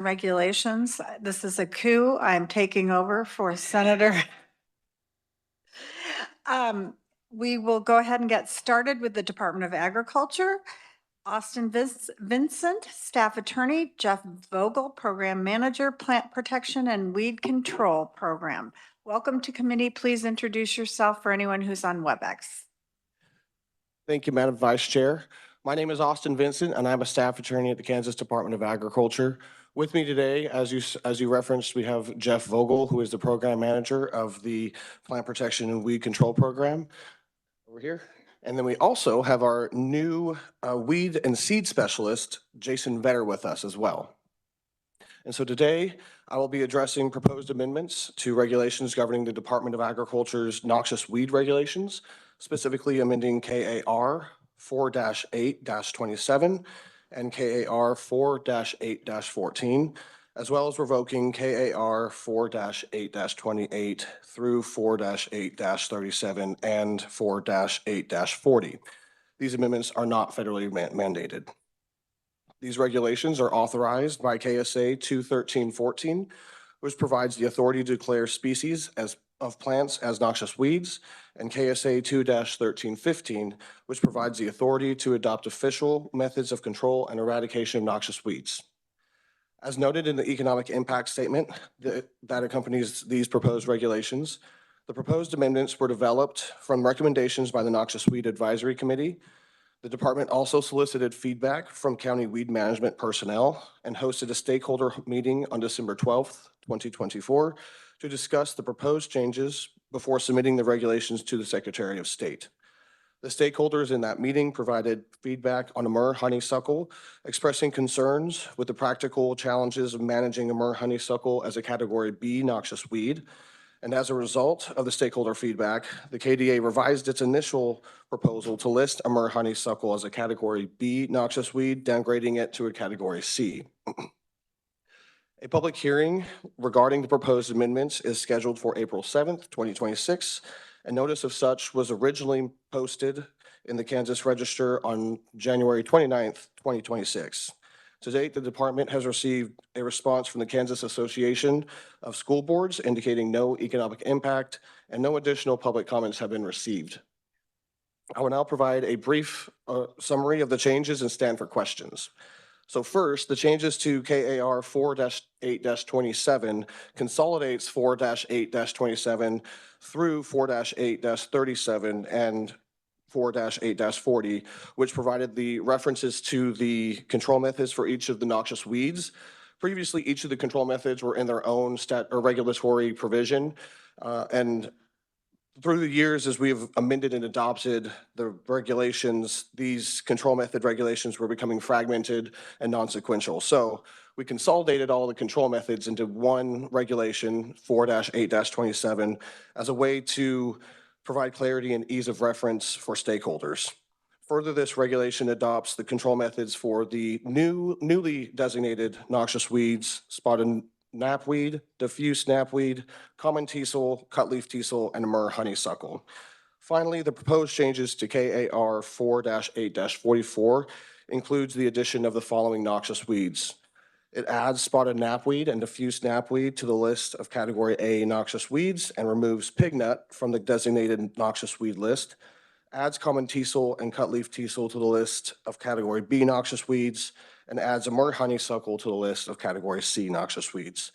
Regulations. This is a coup. I'm taking over for Senator. We will go ahead and get started with the Department of Agriculture. Austin Vincent, Staff Attorney, Jeff Vogel, Program Manager, Plant Protection and Weed Control Program. Welcome to committee. Please introduce yourself for anyone who's on WebEx. Thank you, Madam Vice Chair. My name is Austin Vincent, and I'm a staff attorney at the Kansas Department of Agriculture. With me today, as you referenced, we have Jeff Vogel, who is the program manager of the Plant Protection and Weed Control Program over here. And then we also have our new weed and seed specialist, Jason Vetter, with us as well. And so today, I will be addressing proposed amendments to regulations governing the Department of Agriculture's noxious weed regulations, specifically amending KAR 4-8-27 and KAR 4-8-14, as well as revoking KAR 4-8-28 through 4-8-37 and 4-8-40. These amendments are not federally mandated. These regulations are authorized by KSA 21314, which provides the authority to declare species of plants as noxious weeds, and KSA 2-1315, which provides the authority to adopt official methods of control and eradication of noxious weeds. As noted in the economic impact statement that accompanies these proposed regulations, the proposed amendments were developed from recommendations by the Noxious Weed Advisory Committee. The department also solicited feedback from county weed management personnel and hosted a stakeholder meeting on December 12th, 2024 to discuss the proposed changes before submitting the regulations to the Secretary of State. The stakeholders in that meeting provided feedback on myrrh honeysuckle, expressing concerns with the practical challenges of managing myrrh honeysuckle as a Category B noxious weed. And as a result of the stakeholder feedback, the KDA revised its initial proposal to list myrrh honeysuckle as a Category B noxious weed, downgrading it to a Category C. A public hearing regarding the proposed amendments is scheduled for April 7th, 2026, and notice of such was originally posted in the Kansas Register on January 29th, 2026. To date, the department has received a response from the Kansas Association of School Boards indicating no economic impact, and no additional public comments have been received. I will now provide a brief summary of the changes and stand for questions. So first, the changes to KAR 4-8-27 consolidates 4-8-27 through 4-8-37 and 4-8-40, which provided the references to the control methods for each of the noxious weeds. Previously, each of the control methods were in their own regulatory provision, and through the years, as we've amended and adopted the regulations, these control method regulations were becoming fragmented and non-sequential. So we consolidated all the control methods into one regulation, 4-8-27, as a way to provide clarity and ease of reference for stakeholders. Further, this regulation adopts the control methods for the newly designated noxious weeds, spotted knapweed, diffuse knapweed, common teasel, cutleaf teasel, and myrrh honeysuckle. Finally, the proposed changes to KAR 4-8-44 includes the addition of the following noxious weeds. It adds spotted knapweed and diffuse knapweed to the list of Category A noxious weeds and removes pignut from the designated noxious weed list, adds common teasel and cutleaf teasel to the list of Category B noxious weeds, and adds a myrrh honeysuckle to the list of Category C noxious weeds.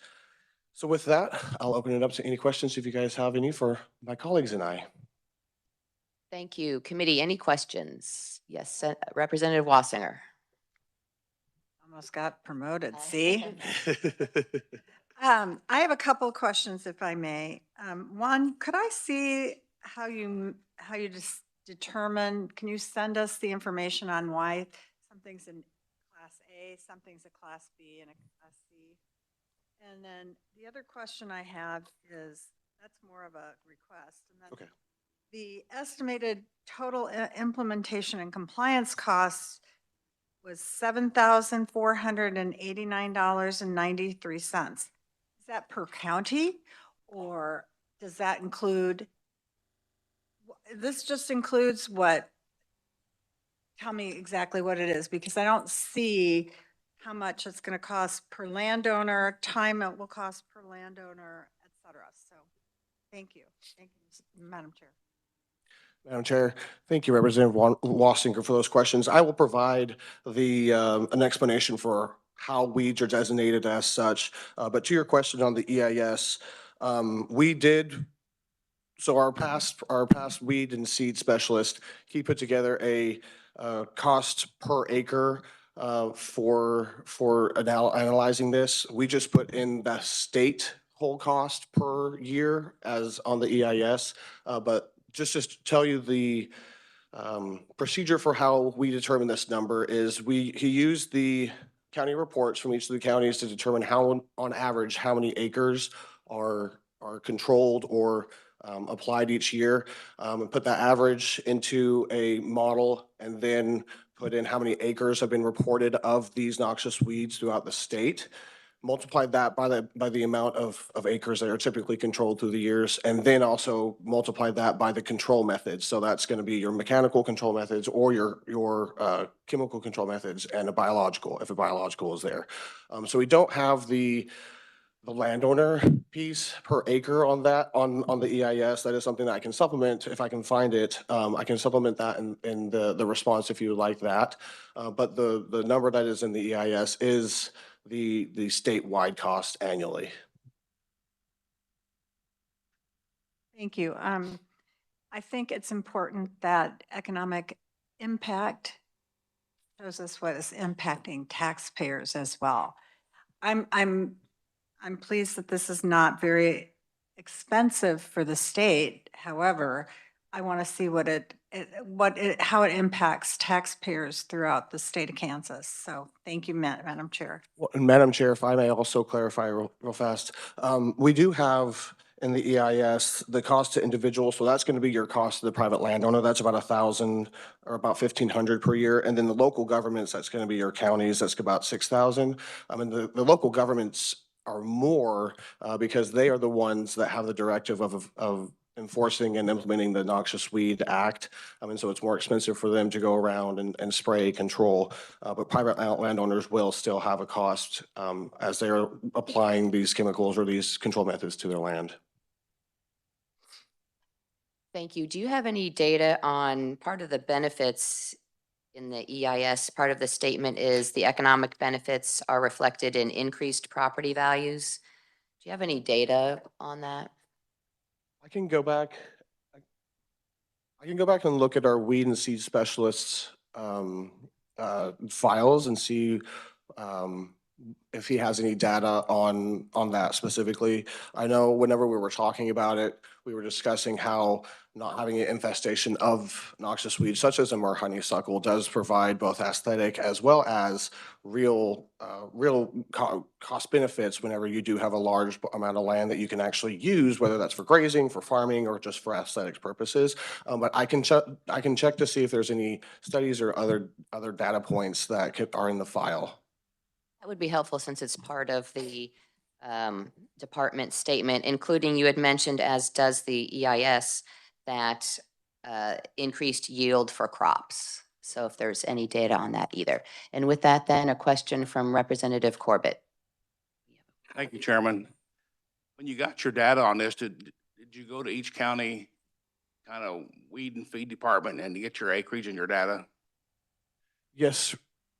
So with that, I'll open it up to any questions if you guys have any for my colleagues and I. Thank you. Committee, any questions? Yes, Representative Wassinger. Almost got promoted, see? I have a couple of questions, if I may. One, could I see how you just determine, can you send us the information on why something's in Class A, something's a Class B, and a Class C? And then the other question I have is, that's more of a request. And then Okay. The estimated total implementation and compliance costs was $7,489.93. Is that per county, or does that include, this just includes what? Tell me exactly what it is, because I don't see how much it's going to cost per landowner, time it will cost per landowner, et cetera. So thank you. Thank you, Madam Chair. Madam Chair, thank you, Representative Wassinger, for those questions. I will provide an explanation for how weeds are designated as such. But to your question on the EIS, we did. So our past weed and seed specialist, he put together a cost per acre for analyzing this. We just put in the state whole cost per year as on the EIS. But just to tell you the procedure for how we determine this number is he used the county reports from each of the counties to determine how, on average, how many acres are controlled or applied each year, and put that average into a model, and then put in how many acres have been reported of these noxious weeds throughout the state. Multiply that by the amount of acres that are typically controlled through the years, and then also multiply that by the control methods. So that's going to be your mechanical control methods or your chemical control methods, and a biological, if a biological is there. So we don't have the landowner piece per acre on that on the EIS. That is something that I can supplement if I can find it. I can supplement that in the response if you would like that. But the number that is in the EIS is the statewide cost annually. Thank you. I think it's important that economic impact shows us what is impacting taxpayers as well. I'm pleased that this is not very expensive for the state. However, I want to see how it impacts taxpayers throughout the state of Kansas. So thank you, Madam Chair. Well, and Madam Chair, if I may also clarify real fast, we do have in the EIS the cost to individuals. So that's going to be your cost to the private landowner. That's about 1,000 or about 1,500 per year. And then the local governments, that's going to be your counties. That's about 6,000. I mean, the local governments are more because they are the ones that have the directive of enforcing and implementing the Noxious Weed Act. And so it's more expensive for them to go around and spray control. But private landowners will still have a cost as they're applying these chemicals or these control methods to their land. Thank you. Do you have any data on part of the benefits in the EIS? Part of the statement is the economic benefits are reflected in increased property values. Do you have any data on that? I can go back and look at our weed and seed specialists files and see if he has any data on that specifically. I know whenever we were talking about it, we were discussing how not having an infestation of noxious weeds such as a honeysuckle does provide both aesthetic as well as real cost benefits whenever you do have a large amount of land that you can actually use, whether that's for grazing, for farming, or just for aesthetic purposes. But I can check to see if there's any studies or other data points that are in the file. That would be helpful since it's part of the department statement, including you had mentioned, as does the EIS, that increased yield for crops. So if there's any data on that either. And with that, then a question from Representative Corbett. Thank you, Chairman. When you got your data on this, did you go to each county kind of weed and feed department and get your acreage and your data? Yes,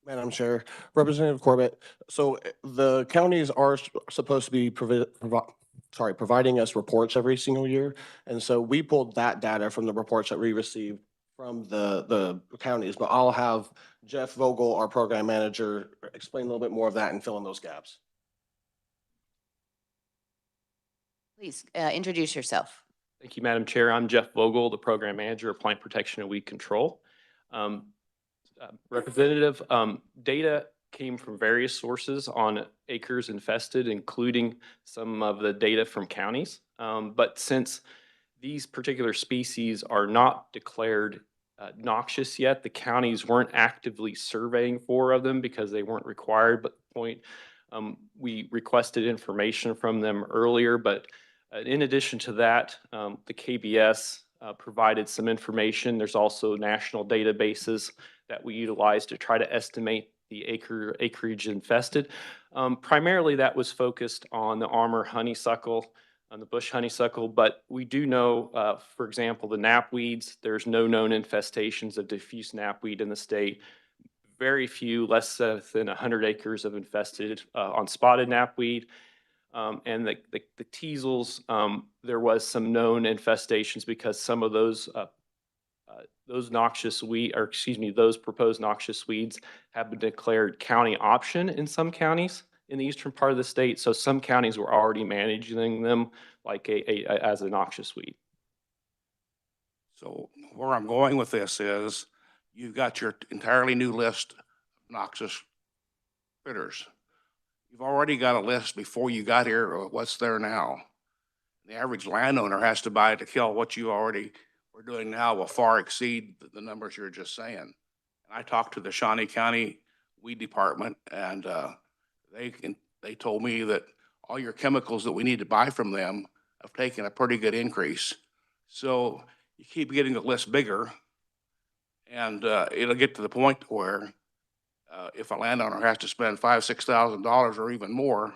Madam Chair. Representative Corbett, so the counties are supposed to be providing us reports every single year. And so we pulled that data from the reports that we received from the counties, but I'll have Jeff Vogel, our program manager, explain a little bit more of that and fill in those gaps. Please introduce yourself. Thank you, Madam Chair. I'm Jeff Vogel, the Program Manager of Plant Protection and Weed Control. Representative, data came from various sources on acres infested, including some of the data from counties. But since these particular species are not declared noxious yet, the counties weren't actively surveying of them because they weren't required. But the point, we requested information from them earlier, but in addition to that, the KBS provided some information. There's also national databases that we utilize to try to estimate the acreage infested. Primarily that was focused on the Armor honeysuckle, on the bush honeysuckle, but we do know, for example, the knapweeds, there's no known infestations of diffuse knapweed in the state. Very few, less than 100 acres of infested on spotted knapweed. And the teasels, there was some known infestations because some of those noxious those proposed noxious weeds have been declared county option in some counties in the eastern part of the state. So some counties were already managing them like as a noxious weed. So where I'm going with this is you've got your entirely new list of noxious critters. You've already got a list before you got here of what's there now. The average landowner has to buy to kill what you already we're doing now will far exceed the numbers you're just saying. And I talked to the Shawnee County Weed Department, and they told me that all your chemicals that we need to buy from them have taken a pretty good increase. So you keep getting the list bigger, and it'll get to the point where if a landowner has to spend $5,000–6,000 or even more,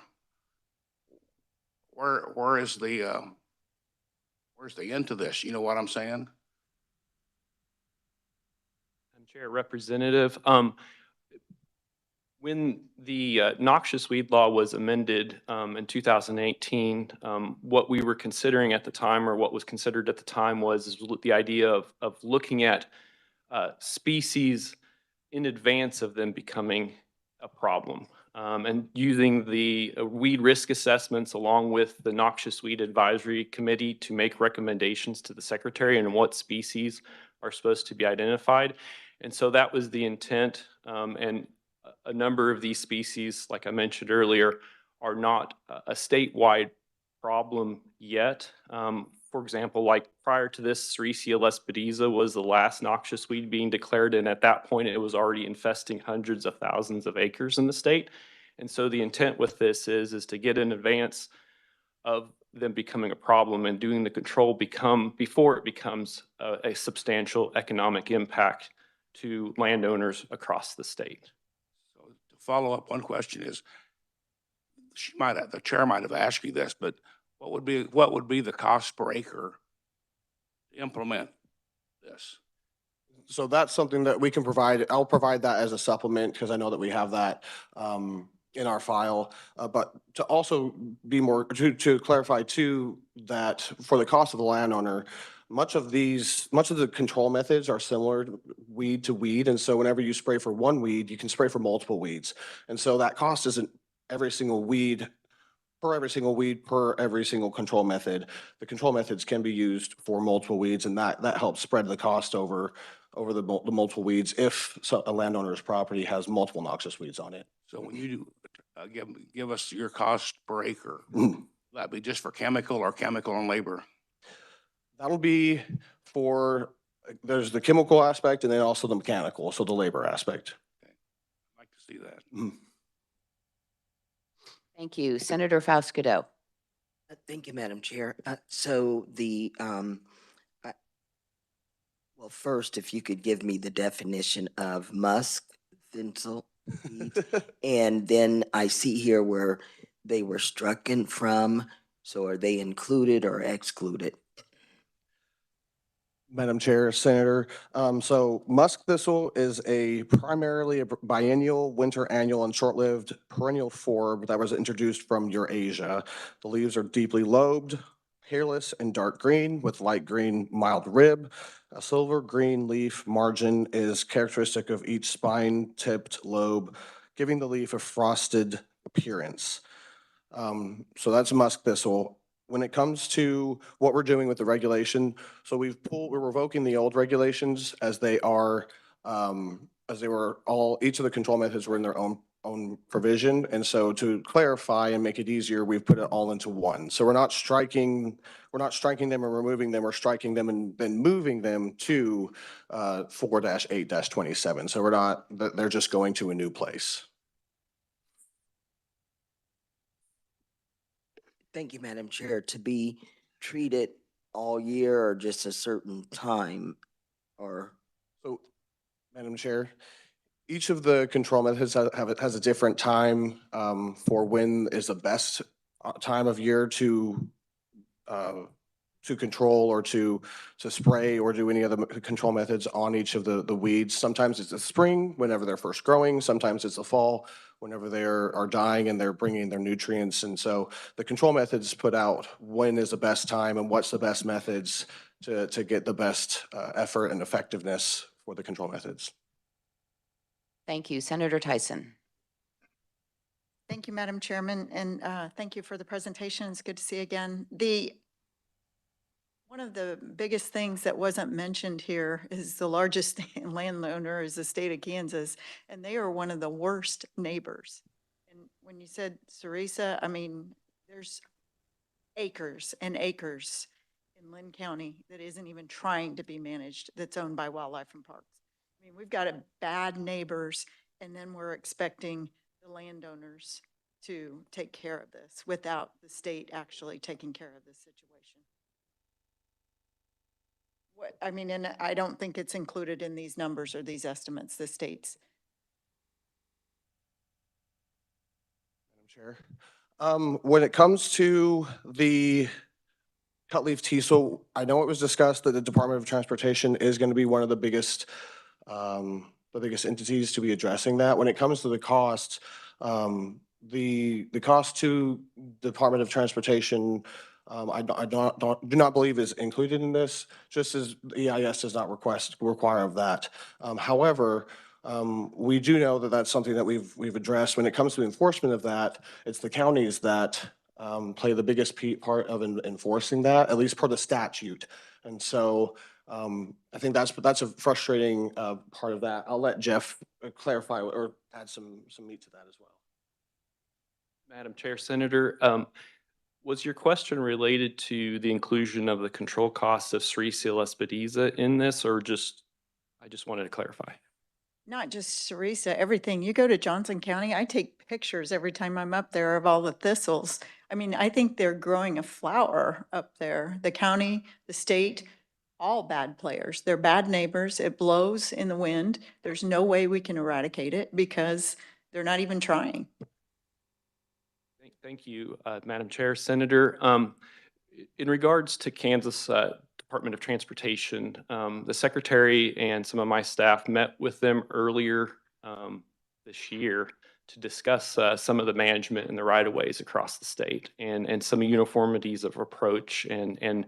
where's the end to this? You know what I'm saying? Madam Chair, Representative, when the noxious weed law was amended in 2018, what we were considering at the time, or what was considered at the time, was the idea of looking at species in advance of them becoming a problem. And using the weed risk assessments along with the Noxious Weed Advisory Committee to make recommendations to the Secretary on what species are supposed to be identified. And so that was the intent. And a number of these species, like I mentioned earlier, are not a statewide problem yet. For example, like prior to this, Sericea lespedeza was the last noxious weed being declared, and at that point it was already infesting hundreds of thousands of acres in the state. And so the intent with this is to get in advance of them becoming a problem and doing the control before it becomes a substantial economic impact to landowners across the state. So to follow up, one question is, the chair might have asked you this, but what would be the cost per acre to implement this? So that's something that we can provide. I'll provide that as a supplement because I know that we have that in our file. But to also be more, to clarify too, that for the cost of the landowner, much of the control methods are similar weed to weed. And so whenever you spray for one weed, you can spray for multiple weeds. And so that cost isn't every single weed per every single control method. The control methods can be used for multiple weeds, and that helps spread the cost over the multiple weeds if a landowner's property has multiple noxious weeds on it. So when you give us your cost per acre, that'd be just for chemical or chemical and labor? That'll be for, there's the chemical aspect and then also the mechanical, so the labor aspect. Okay. I'd like to see that. Thank you. Senator Faustigedo. Thank you, Madam Chair. Well, first, if you could give me the definition of musk thistle weed, and then I see here where they were strucken from. So are they included or excluded? Madam Chair, Senator, so musk thistle is primarily a biennial, winter annual, and short-lived perennial forb that was introduced from Eurasia. The leaves are deeply lobed, hairless, and dark green with light green mild rib. A silver green leaf margin is characteristic of each spine-tipped lobe, giving the leaf a frosted appearance. So that's musk thistle. When it comes to what we're doing with the regulation, so we're revoking the old regulations as they were each of the control methods were in their own provision. And so to clarify and make it easier, we've put it all into one. So we're not striking them and removing them, we're striking them and then moving them to 4-8-27. So they're just going to a new place. Thank you, Madam Chair. To be treated all year or just a certain time, or? So, Madam Chair, Each of the control methods has a different time for when is the best time of year to control or to spray or do any other control methods on each of the weeds. Sometimes it's the spring, whenever they're first growing. Sometimes it's the fall, whenever they are dying and they're bringing their nutrients. And so the control methods put out when is the best time and what's the best methods to get the best effort and effectiveness for the control methods. Thank you. Senator Tyson. Thank you, Madam Chairman, and thank you for the presentation. It's good to see you again. One of the biggest things that wasn't mentioned here is the largest landowner is the state of Kansas, and they are one of the worst neighbors. And when you said Sarisa, I mean, there's acres and acres in Lynn County that isn't even trying to be managed, that's owned by Wildlife and Parks. I mean, we've got bad neighbors, and then we're expecting the landowners to take care of this without the state actually taking care of this situation. I mean, and I don't think it's included in these numbers or these estimates, the states. Madam Chair, when it comes to the cutleaf teasel, I know it was discussed that the Department of Transportation is going to be one of the biggest entities to be addressing that. When it comes to the costs, the cost to Department of Transportation, I do not believe is included in this, just as EIS does not require of that. However, we do know that that's something that we've addressed. When it comes to enforcement of that, it's the counties that play the biggest part of enforcing that, at least per the statute. And so I think that's a frustrating part of that. I'll let Jeff clarify or add some meat to that as well. Madam Chair, Senator, was your question related to the inclusion of the control costs of Cerisa Lespedeza in this, or I just wanted to clarify? Not just Sarisa, everything. You go to Johnson County, I take pictures every time I'm up there of all the thistles. I mean, I think they're growing a flower up there. The county, the state, all bad players. They're bad neighbors. It blows in the wind. There's no way we can eradicate it because they're not even trying. Thank you, Madam Chair. Senator, in regards to Kansas Department of Transportation, the Secretary and some of my staff met with them earlier this year to discuss some of the management and the right-of-ways across the state and some uniformities of approach. And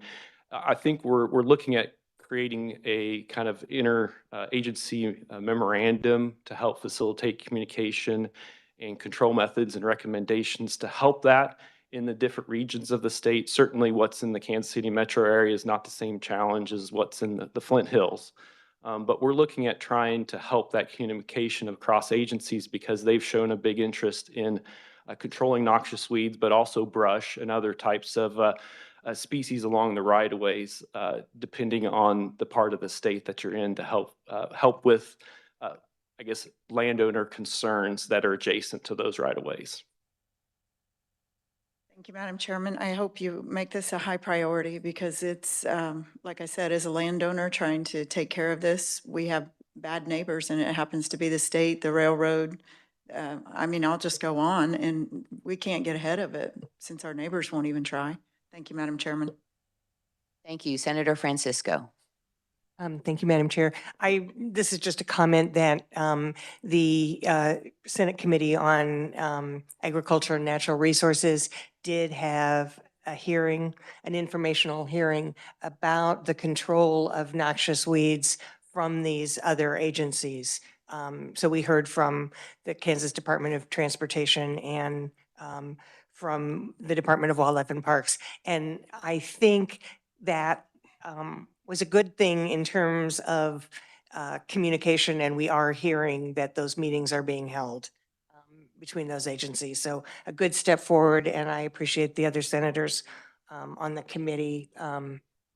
I think we're looking at creating a kind of inter-agency memorandum to help facilitate communication and control methods and recommendations to help that in the different regions of the state. Certainly what's in the Kansas City metro area is not the same challenge as what's in the Flint Hills. But we're looking at trying to help that communication across agencies because they've shown a big interest in controlling noxious weeds, but also brush and other types of species along the right-of-ways, depending on the part of the state that you're in to help with I guess, landowner concerns that are adjacent to those right-of-ways. Thank you, Madam Chairman. I hope you make this a high priority because it's, like I said, as a landowner trying to take care of this, we have bad neighbors and it happens to be the state, the railroad. I mean, I'll just go on and we can't get ahead of it since our neighbors won't even try. Thank you, Madam Chairman. Thank you. Senator Francisco. Thank you, Madam Chair. This is just a comment that the Senate Committee on Agriculture and Natural Resources did have a hearing, an informational hearing about the control of noxious weeds from these other agencies. So we heard from the Kansas Department of Transportation and from the Department of Wildlife and Parks. And I think that was a good thing in terms of communication, and we are hearing that those meetings are being held between those agencies. So a good step forward, and I appreciate the other senators on the committee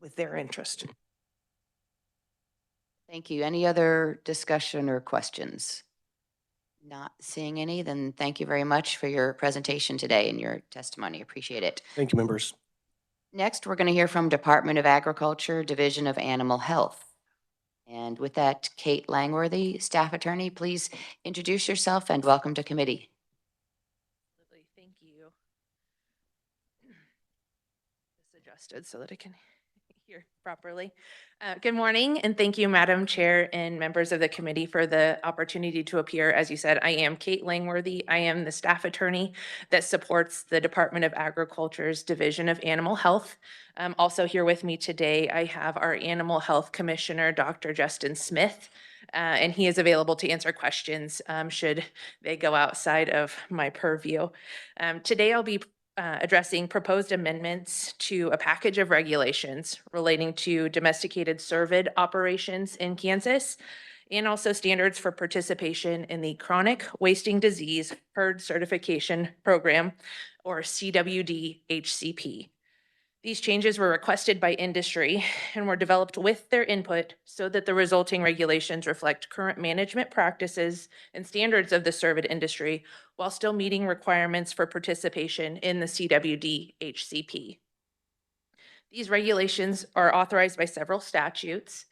with their interest. Thank you. Any other discussion or questions? Not seeing any, then thank you very much for your presentation today and your testimony. Appreciate it. Thank you, members. Next, we're going to hear from Department of Agriculture, Division of Animal Health. And with that, Kate Langworthy, staff attorney, please introduce yourself and welcome to committee. Absolutely. Thank you. This adjusted so that I can hear properly. Good morning, and thank you, Madam Chair and members of the committee, for the opportunity to appear. As you said, I am Kate Langworthy. I am the staff attorney that supports the Department of Agriculture's Division of Animal Health. Also here with me today, I have our Animal Health Commissioner, Dr. Justin Smith, and he is available to answer questions should they go outside of my purview. Today, I'll be addressing proposed amendments to a package of regulations relating to domesticated cervid operations in Kansas, and also standards for participation in the Chronic Wasting Disease Herd Certification Program, or CWD-HCP. These changes were requested by industry and were developed with their input so that the resulting regulations reflect current management practices and standards of the cervid industry while still meeting requirements for participation in the CWD-HCP. These regulations are authorized by several statutes.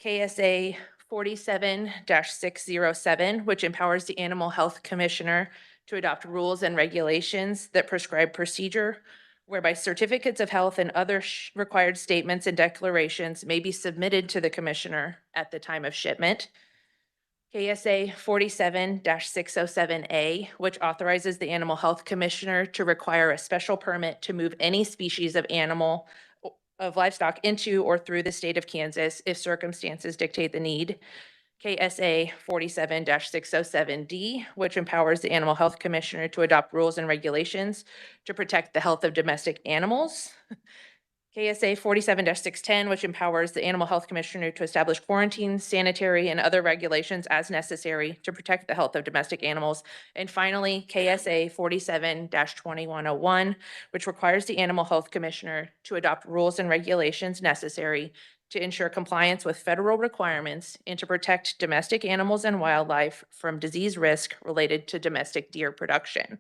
KSA 47-607, which empowers the Animal Health Commissioner to adopt rules and regulations that prescribe procedure whereby certificates of health and other required statements and declarations may be submitted to the Commissioner at the time of shipment. KSA 47-607A, which authorizes the Animal Health Commissioner to require a special permit to move any species of animal of livestock into or through the state of Kansas if circumstances dictate the need. KSA 47-607D, which empowers the Animal Health Commissioner to adopt rules and regulations to protect the health of domestic animals. KSA 47-610, which empowers the Animal Health Commissioner to establish quarantine, sanitary, and other regulations as necessary to protect the health of domestic animals. And finally, KSA 47-2101, which requires the Animal Health Commissioner to adopt rules and regulations necessary to ensure compliance with federal requirements and to protect domestic animals and wildlife from disease risk related to domestic deer production.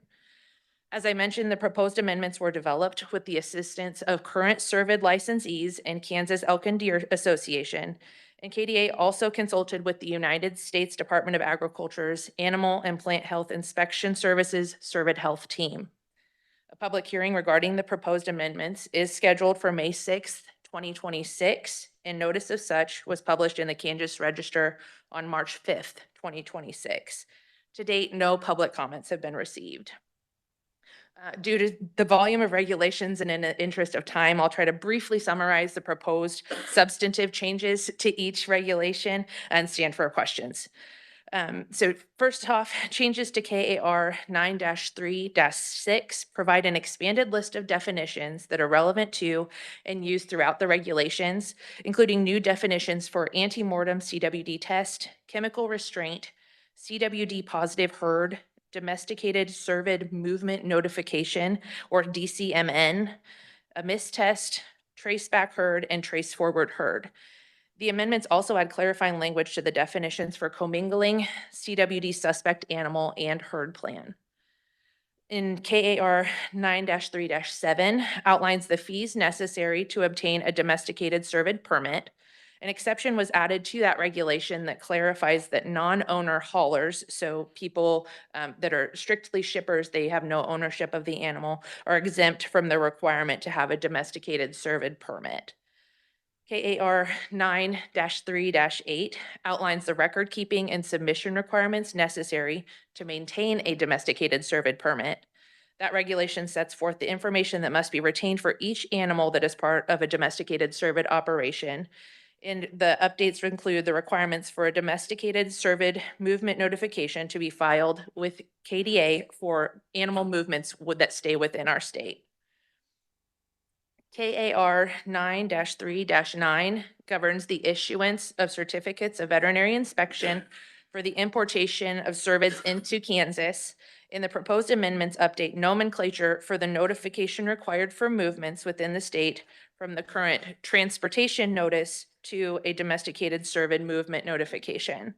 As I mentioned, the proposed amendments were developed with the assistance of current cervid licensees and Kansas Elk and Deer Association. And KDA also consulted with the United States Department of Agriculture's Animal and Plant Health Inspection Services Cervid Health Team. A public hearing regarding the proposed amendments is scheduled for May 6th, 2026, and notice of such was published in the Kansas Register on March 5th, 2026. To date, no public comments have been received. Due to the volume of regulations and in the interest of time, I'll try to briefly summarize the proposed substantive changes to each regulation and stand for questions. So first off, changes to KAR 9-3-6 provide an expanded list of definitions that are relevant to and used throughout the regulations, including new definitions for antemortem CWD test, chemical restraint, CWD positive herd, domesticated cervid movement notification, or DCMN, a mistest, traceback herd, and trace forward herd. The amendments also add clarifying language to the definitions for commingling, CWD suspect animal, and herd plan. In KAR 9-3-7 outlines the fees necessary to obtain a domesticated cervid permit. An exception was added to that regulation that clarifies that non-owner haulers, so people that are strictly shippers, they have no ownership of the animal, are exempt from the requirement to have a domesticated cervid permit. KAR 9-3-8 outlines the record keeping and submission requirements necessary to maintain a domesticated cervid permit. That regulation sets forth the information that must be retained for each animal that is part of a domesticated cervid operation. And the updates include the requirements for a domesticated cervid movement notification to be filed with KDA for animal movements that stay within our state. KAR 9-3-9 governs the issuance of certificates of veterinary inspection for the importation of cervids into Kansas. And the proposed amendments update nomenclature for the notification required for movements within the state from the current transportation notice to a domesticated cervid movement notification.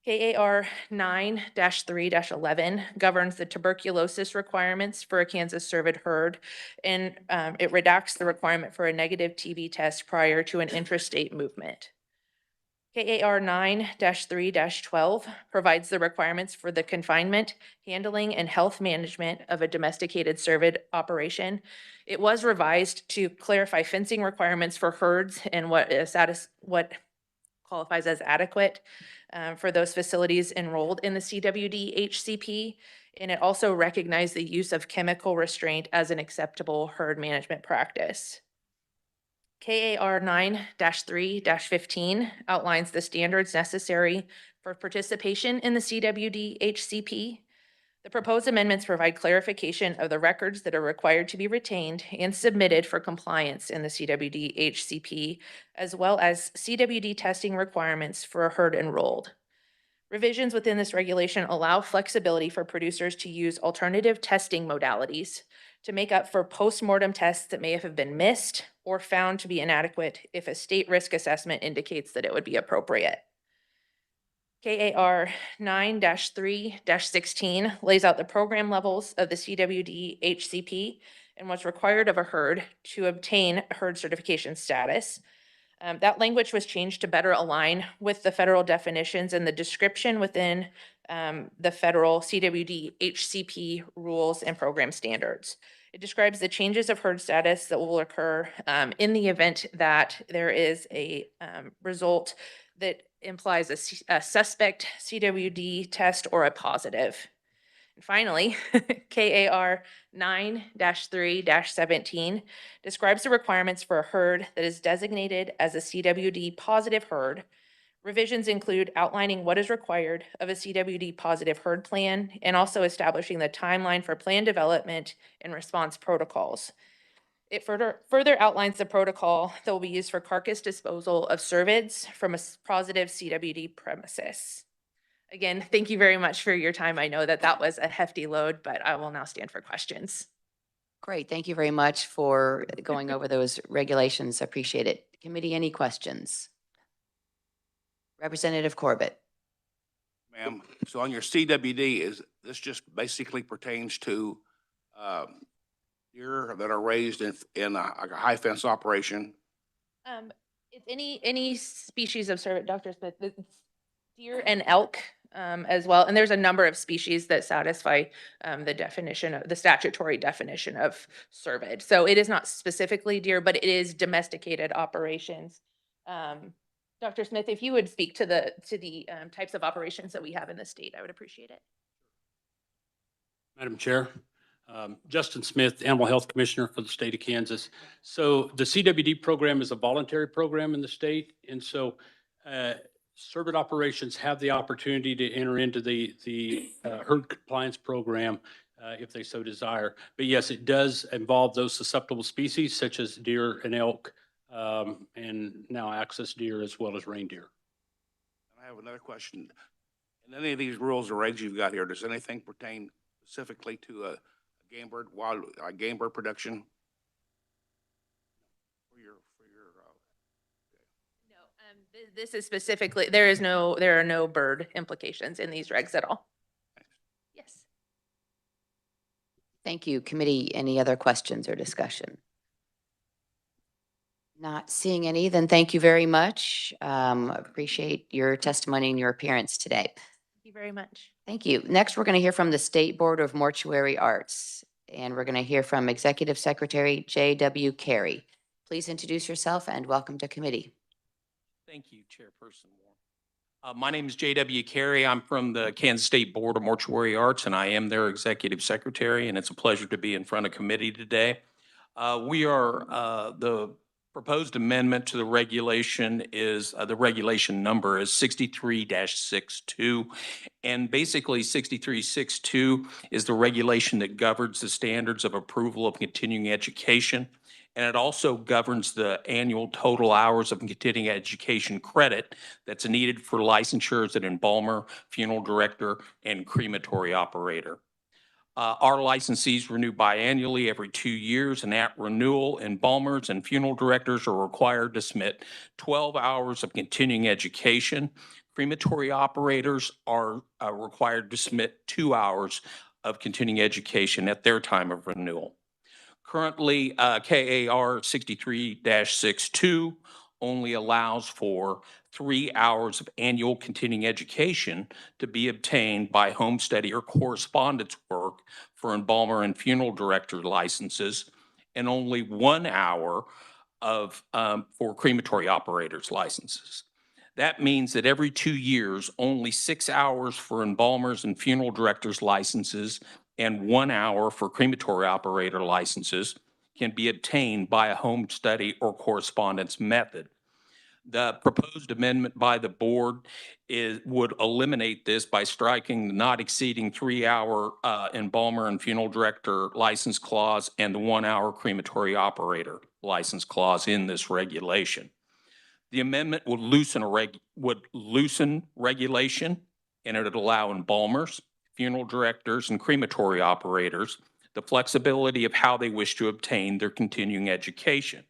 KAR 9-3-11 governs the tuberculosis requirements for a Kansas cervid herd, and it redacts the requirement for a negative TB test prior to an intrastate movement. KAR 9-3-12 provides the requirements for the confinement, handling, and health management of a domesticated cervid operation. It was revised to clarify fencing requirements for herds and what qualifies as adequate for those facilities enrolled in the CWD HCP. And it also recognized the use of chemical restraint as an acceptable herd management practice. KAR 9-3-15 outlines the standards necessary for participation in the CWD HCP. The proposed amendments provide clarification of the records that are required to be retained and submitted for compliance in the CWD HCP, as well as CWD testing requirements for a herd enrolled. Revisions within this regulation allow flexibility for producers to use alternative testing modalities to make up for post-mortem tests that may have been missed or found to be inadequate if a state risk assessment indicates that it would be appropriate. KAR 9-3-16 lays out the program levels of the CWD HCP and what's required of a herd to obtain herd certification status. That language was changed to better align with the federal definitions and the description within the federal CWD HCP rules and program standards. It describes the changes of herd status that will occur in the event that there is a result that implies a suspect CWD test or a positive. And finally, KAR 9-3-17 describes the requirements for a herd that is designated as a CWD positive herd. Revisions include outlining what is required of a CWD positive herd plan and also establishing the timeline for plan development and response protocols. It further outlines the protocol that will be used for carcass disposal of cervids from a positive CWD premises. Again, thank you very much for your time. I know that that was a hefty load, but I will now stand for questions. Great. Thank you very much for going over those regulations. Appreciate it. Committee, any questions? Representative Corbett. Ma'am, so on your CWD, is this just basically pertains to deer that are raised in a high fence operation? It's any species of cervid, Dr. Smith, it's deer and elk as well. And there's a number of species that satisfy the definition of the statutory definition of cervid. So it is not specifically deer, but it is domesticated operations. Dr. Smith, if you would speak to the types of operations that we have in the state, I would appreciate it. Madam Chair, Justin Smith, Animal Health Commissioner for the state of Kansas. So the CWD program is a voluntary program in the state. And so cervid operations have the opportunity to enter into the herd compliance program if they so desire. But yes, it does involve those susceptible species such as deer and elk, and now access deer as well as reindeer. I have another question. In any of these rules or regs you've got here, does anything pertain specifically to game bird, game bird production? No, this is specifically, there are no bird implications in these regs at all. Yes. Thank you. Committee, any other questions or discussion? Not seeing any, then thank you very much. Appreciate your testimony and your appearance today. Thank you very much. Thank you. Next, we're going to hear from the State Board of Mortuary Arts, and we're going to hear from Executive Secretary J.W. Carey. Please introduce yourself and welcome to committee. Thank you, Chairperson Moore. My name is J.W. Carey. I'm from the Kansas State Board of Mortuary Arts, and I am their Executive Secretary, and it's a pleasure to be in front of committee today. We are the proposed amendment to the regulation is, the regulation number is 63-62. And basically 63-62 is the regulation that governs the standards of approval of continuing education. And it also governs the annual total hours of continuing education credit that's needed for licensure as an embalmer, funeral director, and crematory operator. Our licensees renew biannually every 2 years, and at renewal, embalmers and funeral directors are required to submit 12 hours of continuing education. Crematory operators are required to submit 2 hours of continuing education at their time of renewal. Currently, KAR 63-62 only allows for 3 hours of annual continuing education to be obtained by home study or correspondence work for embalmer and funeral director licenses, and only 1 hour for crematory operators licenses. That means that every 2 years, only 6 hours for embalmers and funeral directors licenses and 1 hour for crematory operator licenses can be obtained by a home study or correspondence method. The proposed amendment by the board would eliminate this by striking the not exceeding 3-hour embalmer and funeral director license clause and the 1-hour crematory operator license clause in this regulation. The amendment would loosen regulation, and it would allow embalmers, funeral directors, and crematory operators the flexibility of how they wish to obtain their continuing education.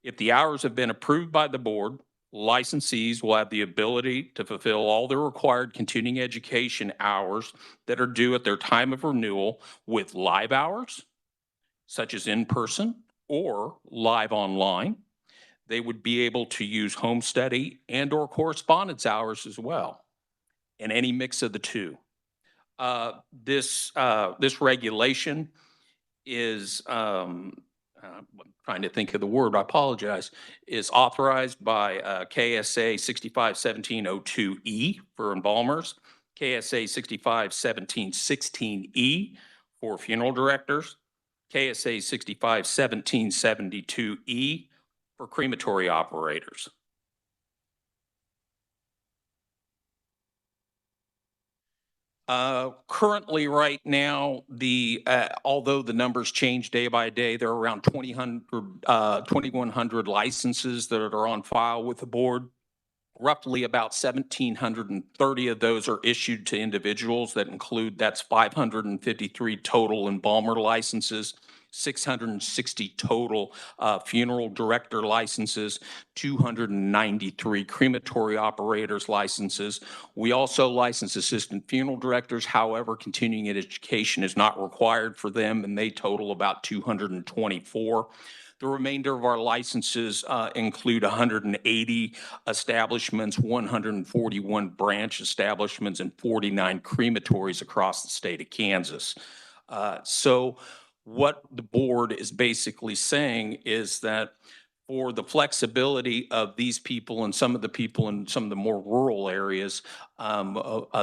If the hours have been approved by the board, licensees will have the ability to fulfill all their required continuing education hours that are due at their time of renewal with live hours, such as in person or live online. They would be able to use home study and or correspondence hours as well, and any mix of the two. This regulation is, trying to think of the word, I apologize, is authorized by KSA 651702E for embalmers, KSA 651716E for funeral directors, KSA 651772E for crematory operators. Currently, right now, although the numbers change day by day, there are around 2,100 licenses that are on file with the board. Roughly about 1,730 of those are issued to individuals. That's 553 total embalmer licenses, 660 total funeral director licenses, 293 crematory operators licenses. We also license assistant funeral directors. However, continuing education is not required for them, and they total about 224. The remainder of our licenses include 180 establishments, 141 branch establishments, and 49 crematories across the state of Kansas. So what the board is basically saying is that for the flexibility of these people and some of the people in some of the more rural areas,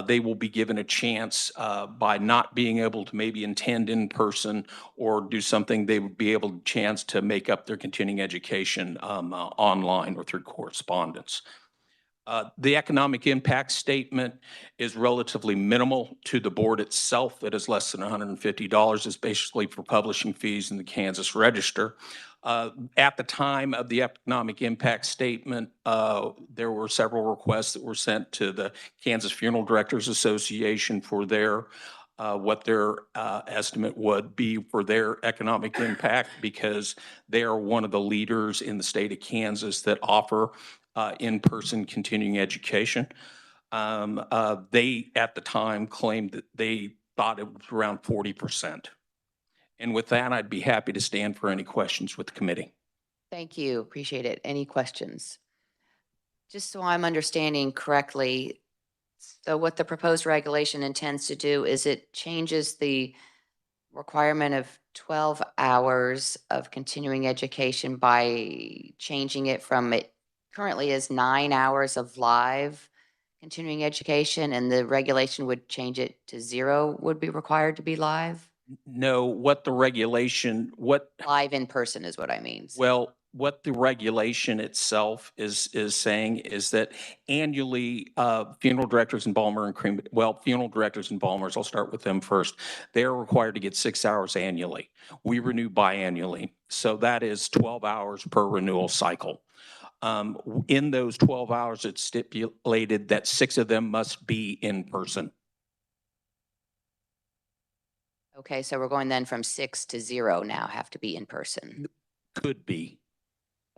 they will be given a chance by not being able to maybe attend in person or do something, they would be able to chance to make up their continuing education online or through correspondence. The economic impact statement is relatively minimal to the board itself. It is less than $150. It's basically for publishing fees in the Kansas Register. At the time of the economic impact statement, there were several requests that were sent to the Kansas Funeral Directors Association for what their estimate would be for their economic impact, because they are one of the leaders in the state of Kansas that offer in-person continuing education. They, at the time, claimed that they thought it was around 40%. And with that, I'd be happy to stand for any questions with the committee. Thank you. Appreciate it. Any questions? Just so I'm understanding correctly, so what the proposed regulation intends to do is it changes the requirement of 12 hours of continuing education by changing it from it currently is 9 hours of live continuing education, and the regulation would change it to 0 would be required to be live? No, Live in person is what I mean. Well, what the regulation itself is saying is that annually, funeral directors, embalmer, and funeral directors and embalmers, I'll start with them first. They are required to get 6 hours annually. We renew biannually. So that is 12 hours per renewal cycle. In those 12 hours, it's stipulated that 6 of them must be in person. Okay, so we're going then from 6 to 0 now, have to be in person. Could be.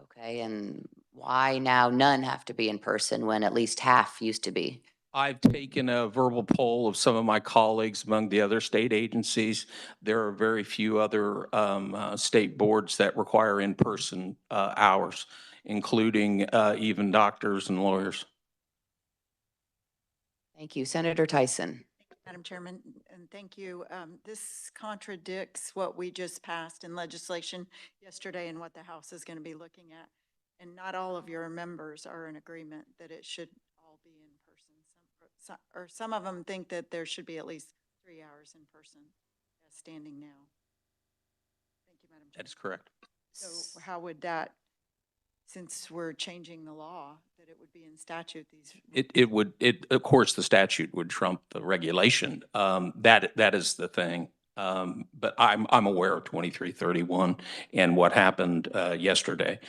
Okay, and why now none have to be in person when at least half used to be? I've taken a verbal poll of some of my colleagues among the other state agencies. There are very few other state boards that require in-person hours, including even doctors and lawyers. Thank you. Senator Tyson. Madam Chairman, and thank you. This contradicts what we just passed in legislation yesterday and what the House is going to be looking at. And not all of your members are in agreement that it should all be in person. Some of them think that there should be at least 3 hours in person as standing now. Thank you, Madam Chair. That is correct. So how would that, since we're changing the law, that it would be in statute, these? Of course, the statute would trump the regulation. That is the thing. But I'm aware of 2331 and what happened yesterday.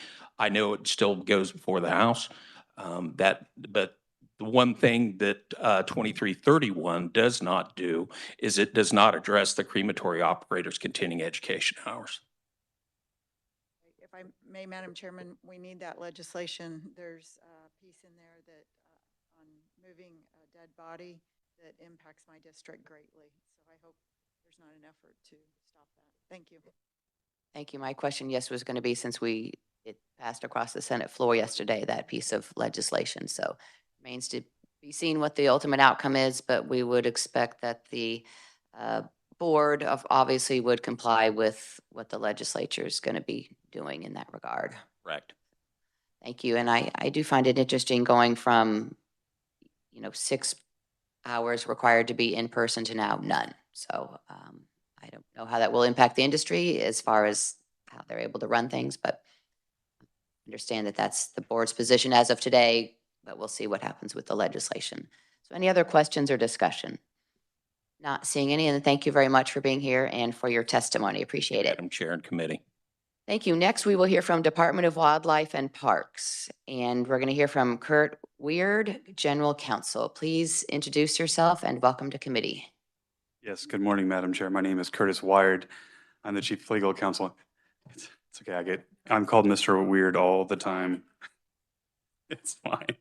I know it still goes before the House. But the one thing that 2331 does not do is it does not address the crematory operators' continuing education hours. If I may, Madam Chairman, we need that legislation. There's a piece in there that on moving a dead body that impacts my district greatly. So I hope there's not an effort to stop that. Thank you. Thank you. My question, yes, was going to be, since it passed across the Senate floor yesterday, that piece of legislation. So remains to be seen what the ultimate outcome is, but we would expect that the board obviously would comply with what the legislature is going to be doing in that regard. Correct. Thank you. And I do find it interesting going from, 6 hours required to be in person to now none. So I don't know how that will impact the industry as far as how they're able to run things, but understand that that's the board's position as of today, but we'll see what happens with the legislation. So any other questions or discussion? Not seeing any, and thank you very much for being here and for your testimony. Appreciate it. Madam Chair and committee. Thank you. Next, we will hear from Department of Wildlife and Parks, and we're going to hear from Kurt Weird, General Counsel. Please introduce yourself and welcome to committee. Yes, good morning, Madam Chair. My name is Curtis Wired. I'm the Chief Legal Counsel. It's okay, I'm called Mr. Weird all the time. It's fine.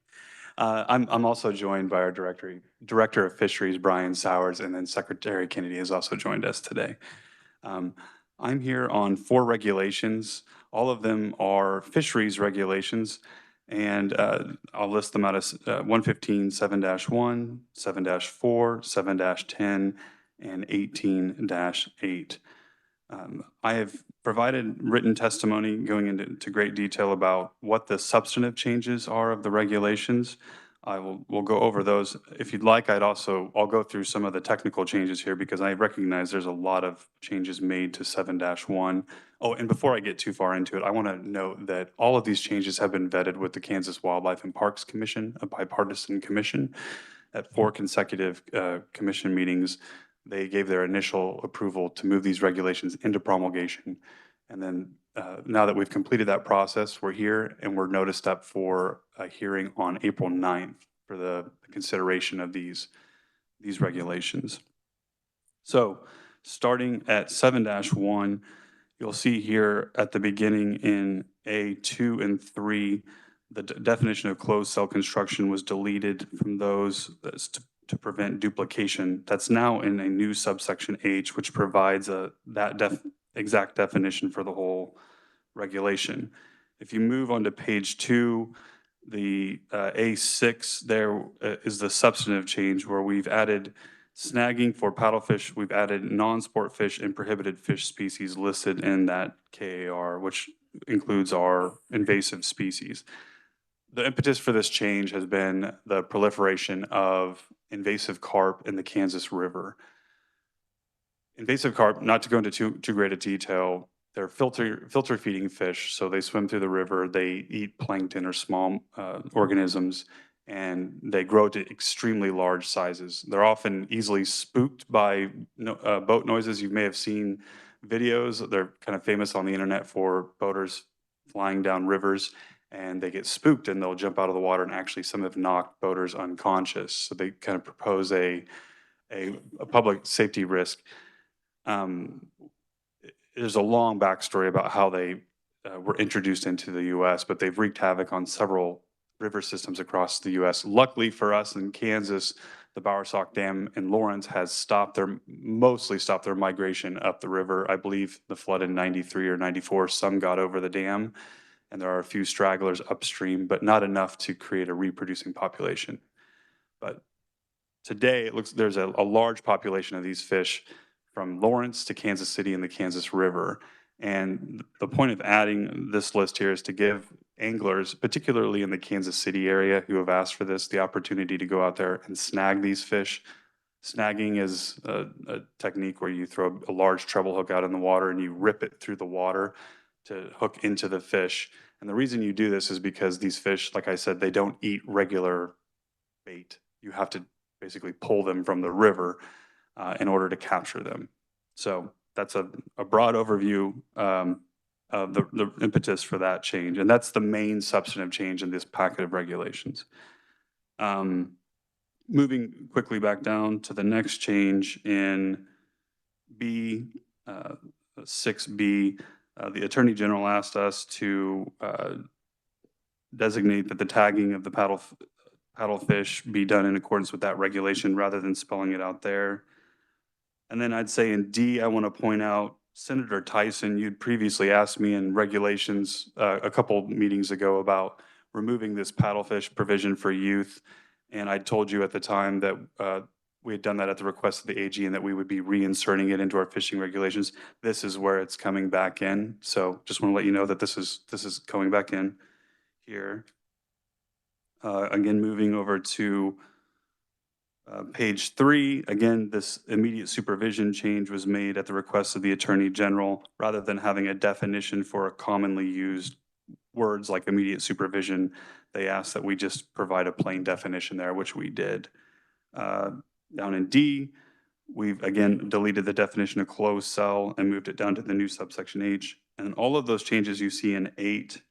I'm also joined by our Director of Fisheries, Brian Sowers, and then Secretary Kennedy has also joined us today. I'm here on 4 regulations. All of them are fisheries regulations, and I'll list them out as 115, 7-1, 7-4, 7-10, and 18-8. I have provided written testimony going into great detail about what the substantive changes are of the regulations. We'll go over those. If you'd like, I'll go through some of the technical changes here because I recognize there's a lot of changes made to 7-1. Oh, and before I get too far into it, I want to note that all of these changes have been vetted with the Kansas Wildlife and Parks Commission, a bipartisan commission. At 4 consecutive commission meetings, they gave their initial approval to move these regulations into promulgation. And then now that we've completed that process, we're here and we're noticed up for a hearing on April 9th for the consideration of these regulations. So starting at 7-1, you'll see here at the beginning in A2 and 3, the definition of closed cell construction was deleted from those to prevent duplication. That's now in a new subsection H, which provides that exact definition for the whole regulation. If you move on to page 2, the A6 there is the substantive change where we've added snagging for paddlefish. We've added non-sport fish and prohibited fish species listed in that KAR, which includes our invasive species. The impetus for this change has been the proliferation of invasive carp in the Kansas River. Invasive carp, not to go into too great a detail, they're filter feeding fish, so they swim through the river, they eat plankton or small organisms, and they grow to extremely large sizes. They're often easily spooked by boat noises. You may have seen videos. They're kind of famous on the internet for boaters flying down rivers, and they get spooked and they'll jump out of the water, and actually some have knocked boaters unconscious. So they kind of propose a public safety risk. There's a long backstory about how they were introduced into the U.S., but they've wreaked havoc on several river systems across the US. Luckily for us in Kansas, the Bowersock Dam in Lawrence has mostly stopped their migration up the river. I believe the flood in 93 or 94, some got over the dam, and there are a few stragglers upstream, but not enough to create a reproducing population. But today, it looks there's a large population of these fish from Lawrence to Kansas City and the Kansas River. And the point of adding this list here is to give anglers, particularly in the Kansas City area who have asked for this, the opportunity to go out there and snag these fish. Snagging is a technique where you throw a large treble hook out in the water and you rip it through the water to hook into the fish. And the reason you do this is because these fish, like I said, they don't eat regular bait. You have to basically pull them from the river in order to capture them. So that's a broad overview of the impetus for that change. And that's the main substantive change in this packet of regulations. Moving quickly back down to the next change in B, 6B, the Attorney General asked us to designate that the tagging of the paddlefish be done in accordance with that regulation rather than spelling it out there. And then I'd say in D, I want to point out, Senator Tyson, you'd previously asked me in regulations a couple meetings ago about removing this paddlefish provision for youth. And I told you at the time that we had done that at the request of the AG and that we would be reinserting it into our fishing regulations. This is where it's coming back in. So just want to let you know that this is coming back in here. Again, moving over to page 3, again, this immediate supervision change was made at the request of the Attorney General. Rather than having a definition for a commonly used words like immediate supervision, they asked that we just provide a plain definition there, which we did. Down in D, we've again deleted the definition of closed cell and moved it down to the new subsection H. And all of those changes you see in 8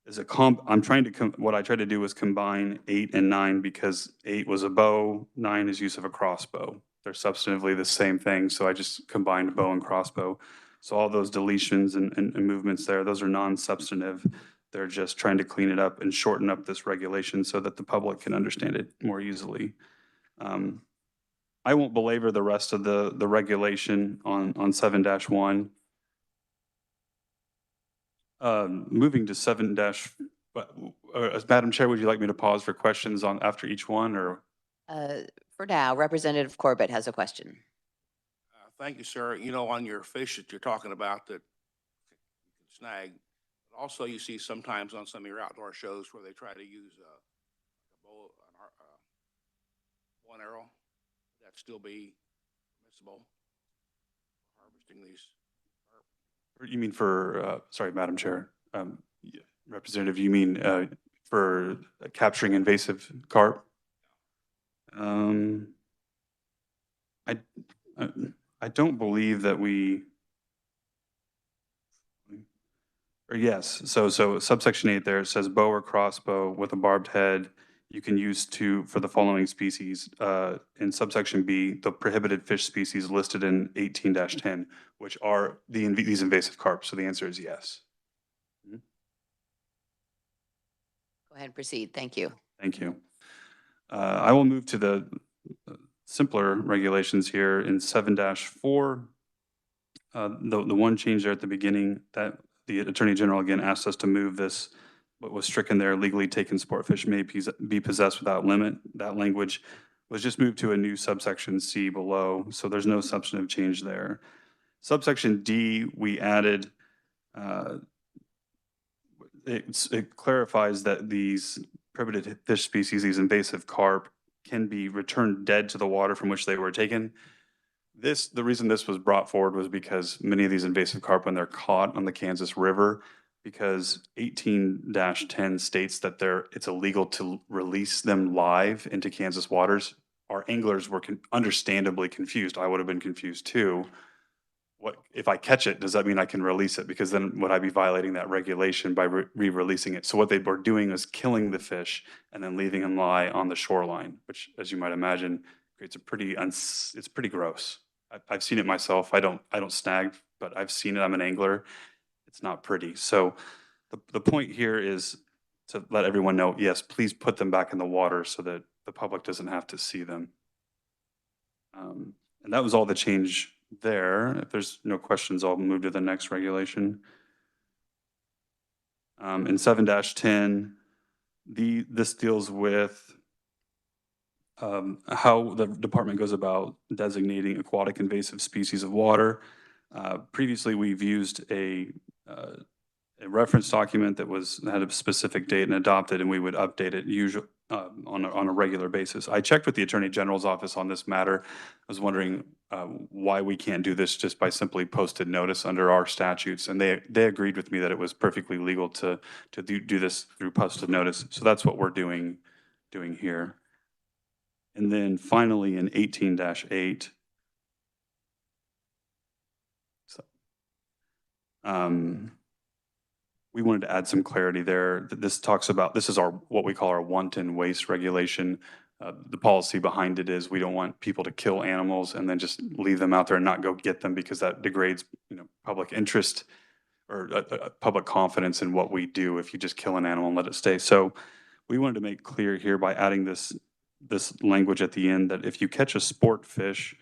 is what I tried to do was combine 8 and 9 because 8 was a bow, 9 is use of a crossbow. They're substantively the same thing, so I just combined bow and crossbow. So all those deletions and movements there, those are non-substantive. They're just trying to clean it up and shorten up this regulation so that the public can understand it more easily. I won't belabor the rest of the regulation on 7-1. Moving to 7 Madam Chair, would you like me to pause for questions on after each one, or? For now, Representative Corbett has a question. Thank you, sir. You know, on your fish that you're talking about that you can snag, but also you see sometimes on some of your outdoor shows where they try to use a bow, one arrow. Would that still be permissible for harvesting these? You mean for, sorry, Madam Chair, Representative, you mean for capturing invasive carp? I don't believe that or yes, so subsection 8 there says bow or crossbow with a barbed head you can use for the following species. In subsection B, the prohibited fish species listed in 18-10, which are these invasive carp. So the answer is yes. Go ahead and proceed. Thank you. Thank you. I will move to the simpler regulations here in 7-4. The one change there at the beginning that the Attorney General again asked us to move this, what was stricken there, legally taken sport fish may be possessed without limit. That language was just moved to a new subsection C below, so there's no substantive change there. Subsection D, we added, it clarifies that these prohibited fish species, these invasive carp, can be returned dead to the water from which they were taken. The reason this was brought forward was because many of these invasive carp, when they're caught on the Kansas River, because 18-10 states that it's illegal to release them live into Kansas waters, our anglers were understandably confused. I would have been confused too. What if I catch it, does that mean I can release it? Because then would I be violating that regulation by re-releasing it? So what they were doing was killing the fish and then leaving them lie on the shoreline, which, as you might imagine, creates it's pretty gross. I've seen it myself. I don't snag, but I've seen it. I'm an angler. It's not pretty. So the point here is to let everyone know, yes, please put them back in the water so that the public doesn't have to see them. And that was all the change there. If there's no questions, I'll move to the next regulation. In 7-10, this deals with how the department goes about designating aquatic invasive species of water. Previously, we've used a reference document that had a specific date and adopted, and we would update it usually on a regular basis. I checked with the Attorney General's office on this matter. I was wondering why we can't do this just by simply posted notice under our statutes, and they agreed with me that it was perfectly legal to do this through posted notice. So that's what we're doing here. And then finally in 18-8, we wanted to add some clarity there. This talks about, this is what we call our wanton waste regulation. The policy behind it is we don't want people to kill animals and then just leave them out there and not go get them, because that degrades, public interest or public confidence in what we do if you just kill an animal and let it stay. So we wanted to make clear here by adding this language at the end that if you catch a sport fish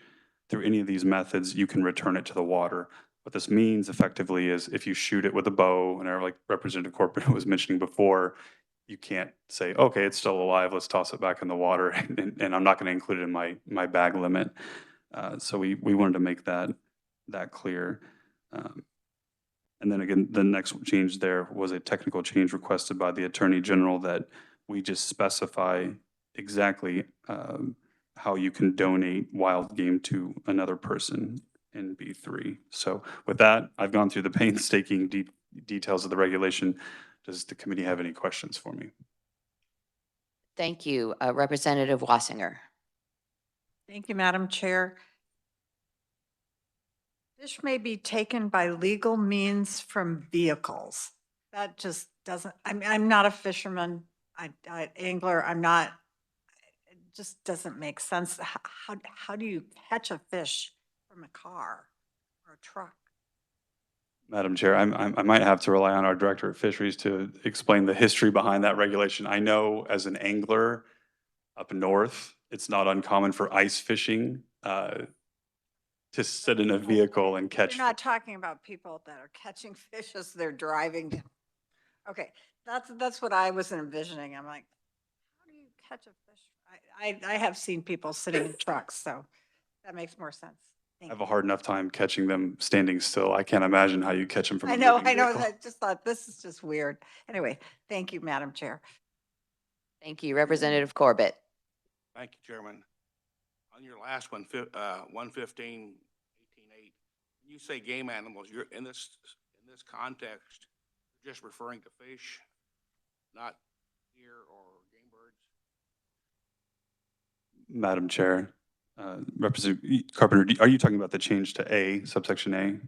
through any of these methods, you can return it to the water. What this means effectively is if you shoot it with a bow, and like Representative Corbett was mentioning before, you can't say, okay, it's still alive, let's toss it back in the water, and I'm not going to include it in my bag limit. So we wanted to make that clear. And then again, the next change there was a technical change requested by the Attorney General that we just specify exactly how you can donate wild game to another person in B3. So with that, I've gone through the painstaking details of the regulation. Does the committee have any questions for me? Thank you. Representative Wassinger. Thank you, Madam Chair. Fish may be taken by legal means from vehicles. That just doesn't, I'm not a fisherman, angler, it just doesn't make sense. How do you catch a fish from a car or a truck? Madam Chair, I might have to rely on our Director of Fisheries to explain the history behind that regulation. I know as an angler up north, it's not uncommon for ice fishing to sit in a vehicle and catch. You're not talking about people that are catching fish as they're driving down. Okay, that's what I was envisioning. I'm like, how do you catch a fish? I have seen people sitting in trucks, so that makes more sense. I have a hard enough time catching them standing still. I can't imagine how you catch them from a I know, moving vehicle. I just thought this is just weird. Anyway, thank you, Madam Chair. Thank you. Representative Corbett. Thank you, Chairman. On your last one, 115, 18.8, you say game animals, you're in this context, you're just referring to fish, not deer or game birds? Madam Chair, Representative Carpenter, are you talking about the change to A, subsection A? It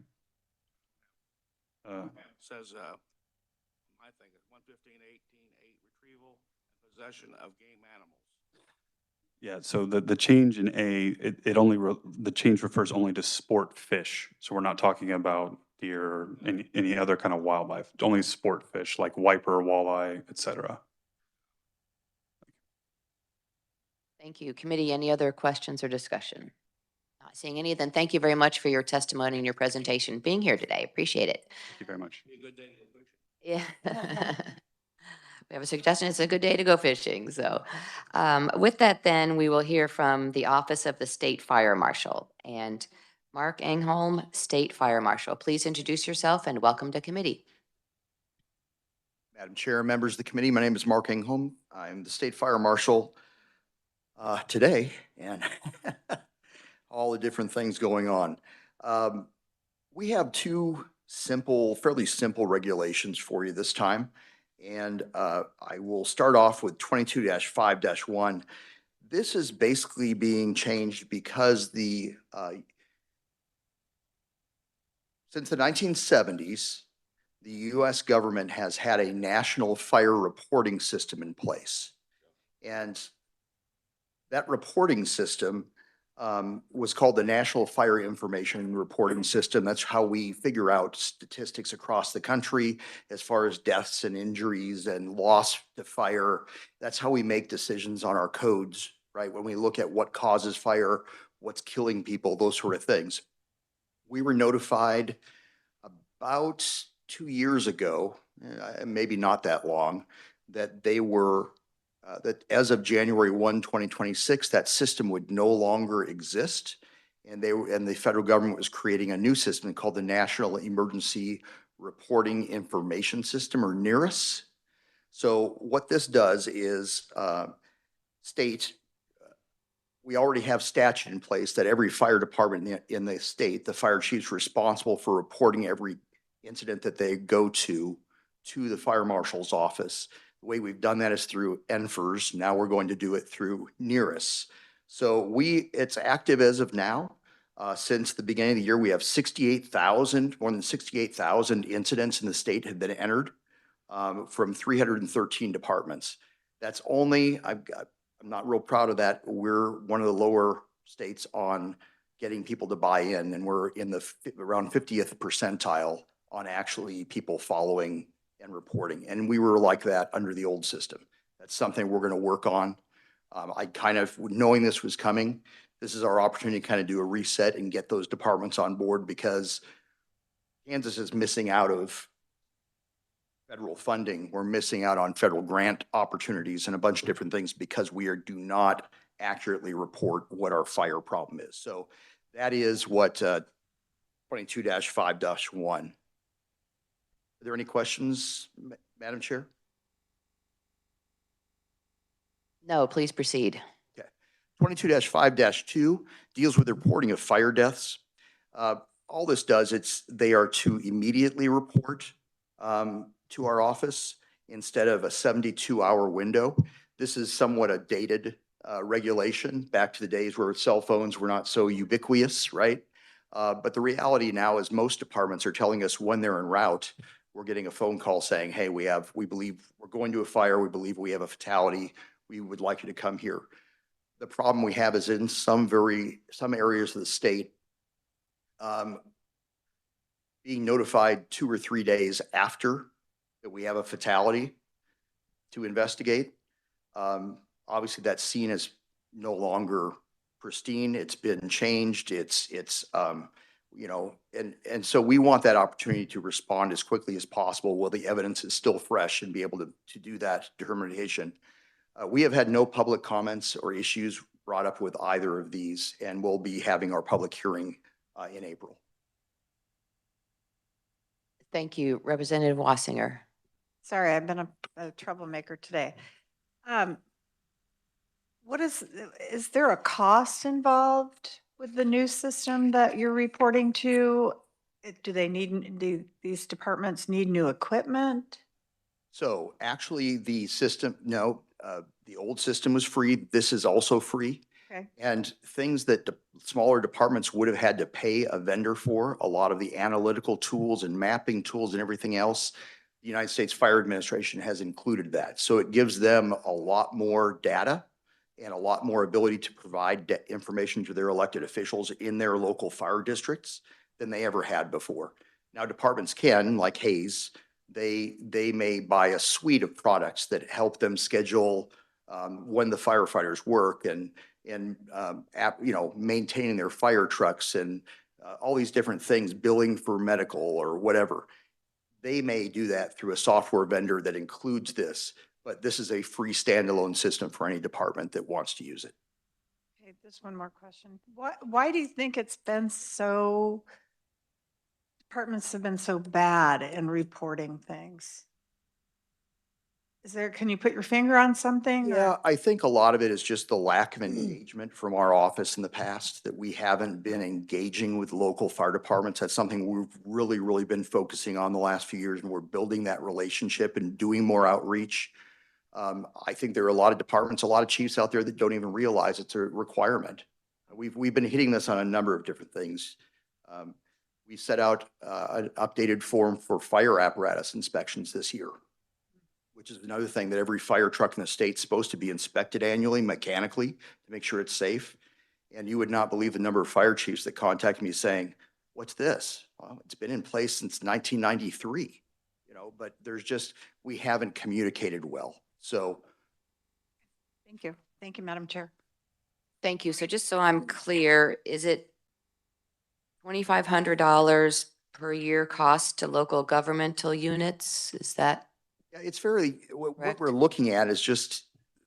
says, I think it's 115, 18.8, retrieval and possession of game animals. Yeah, so the change in A, the change refers only to sport fish. So we're not talking about deer or any other kind of wildlife, only sport fish like wiper, walleye, et cetera. Thank you. Committee, any other questions or discussion? Not seeing any, then thank you very much for your testimony and your presentation, being here today. Appreciate it. Thank you very much. Be a good day to go fishing. Yeah. We have a suggestion. It's a good day to go fishing. So with that, then we will hear from the Office of the State Fire Marshal. And Mark Engholm, State Fire Marshal, please introduce yourself and welcome to committee. Madam Chair, members of the committee, my name is Mark Engholm. I'm the State Fire Marshal today, and all the different things going on. We have two fairly simple regulations for you this time. And I will start off with 22-5-1. This is basically being changed because since the 1970s, the U.S. government has had a national fire reporting system in place. And that reporting system was called the National Fire Information and Reporting System. That's how we figure out statistics across the country as far as deaths and injuries and loss to fire. That's how we make decisions on our codes, right? When we look at what causes fire, what's killing people, those sort of things. We were notified about 2 years ago, maybe not that long, that they were that as of January 1, 2026, that system would no longer exist. And the federal government was creating a new system called the National Emergency Reporting Information System, or NERIS. So what this does is state, we already have statute in place that every fire department in the state, the fire chief's responsible for reporting every incident that they go to the fire marshal's office. The way we've done that is through NFIRS. Now we're going to do it through NERIS. So it's active as of now. Since the beginning of the year, we have 68,000, more than 68,000 incidents in the state have been entered from 313 departments. That's only, I'm not real proud of that. We're one of the lower states on getting people to buy in, and we're in the around 50th percentile on actually people following and reporting. And we were like that under the old system. That's something we're going to work on. I kind of, knowing this was coming, this is our opportunity to kind of do a reset and get those departments on board, because Kansas is missing out of federal funding. We're missing out on federal grant opportunities and a bunch of different things because we do not accurately report what our fire problem is. So that is what 22-5-1. Are there any questions, Madam Chair? No, please proceed. Okay. 22-5-2 deals with the reporting of fire deaths. All this does, they are to immediately report to our office instead of a 72-hour window. This is somewhat a dated regulation back to the days where cell phones were not so ubiquitous, right? But the reality now is most departments are telling us when they're en route. We're getting a phone call saying, hey, we believe we're going to a fire. We believe we have a fatality. We would like you to come here. The problem we have is in some areas of the state, being notified 2 or 3 days after that we have a fatality to investigate. Obviously that's seen as no longer pristine. It's been changed. You know, and so we want that opportunity to respond as quickly as possible while the evidence is still fresh and be able to do that determination. We have had no public comments or issues brought up with either of these, and we'll be having our public hearing in April. Thank you, Representative Wassinger. Sorry, I've been a troublemaker today. Is there a cost involved with the new system that you're reporting to? Do these departments need new equipment? So actually the system, no, the old system was free. This is also free. Okay. And things that smaller departments would have had to pay a vendor for, a lot of the analytical tools and mapping tools and everything else, the United States Fire Administration has included that. So it gives them a lot more data and a lot more ability to provide information to their elected officials in their local fire districts than they ever had before. Now departments can, like Hayes, they may buy a suite of products that help them schedule when the firefighters work and you know, maintaining their fire trucks and all these different things, billing for medical or whatever. They may do that through a software vendor that includes this, but this is a free standalone system for any department that wants to use it. Okay, just one more question. Why do you think it's been so, departments have been so bad in reporting things? Can you put your finger on something? Yeah, I think a lot of it is just the lack of engagement from our office in the past, that we haven't been engaging with local fire departments. That's something we've really been focusing on the last few years, and we're building that relationship and doing more outreach. I think there are a lot of departments, a lot of chiefs out there that don't even realize it's a requirement. We've been hitting this on a number of different things. We set out an updated form for fire apparatus inspections this year, which is another thing, that every fire truck in the state's supposed to be inspected annually mechanically to make sure it's safe. And you would not believe the number of fire chiefs that contact me saying, what's this? Well, it's been in place since 1993, but we haven't communicated well. So Thank you. Thank you, Madam Chair. Thank you. So just so I'm clear, is it $2,500 per year cost to local governmental units? Is that yeah, it's very, what correct? we're looking at is just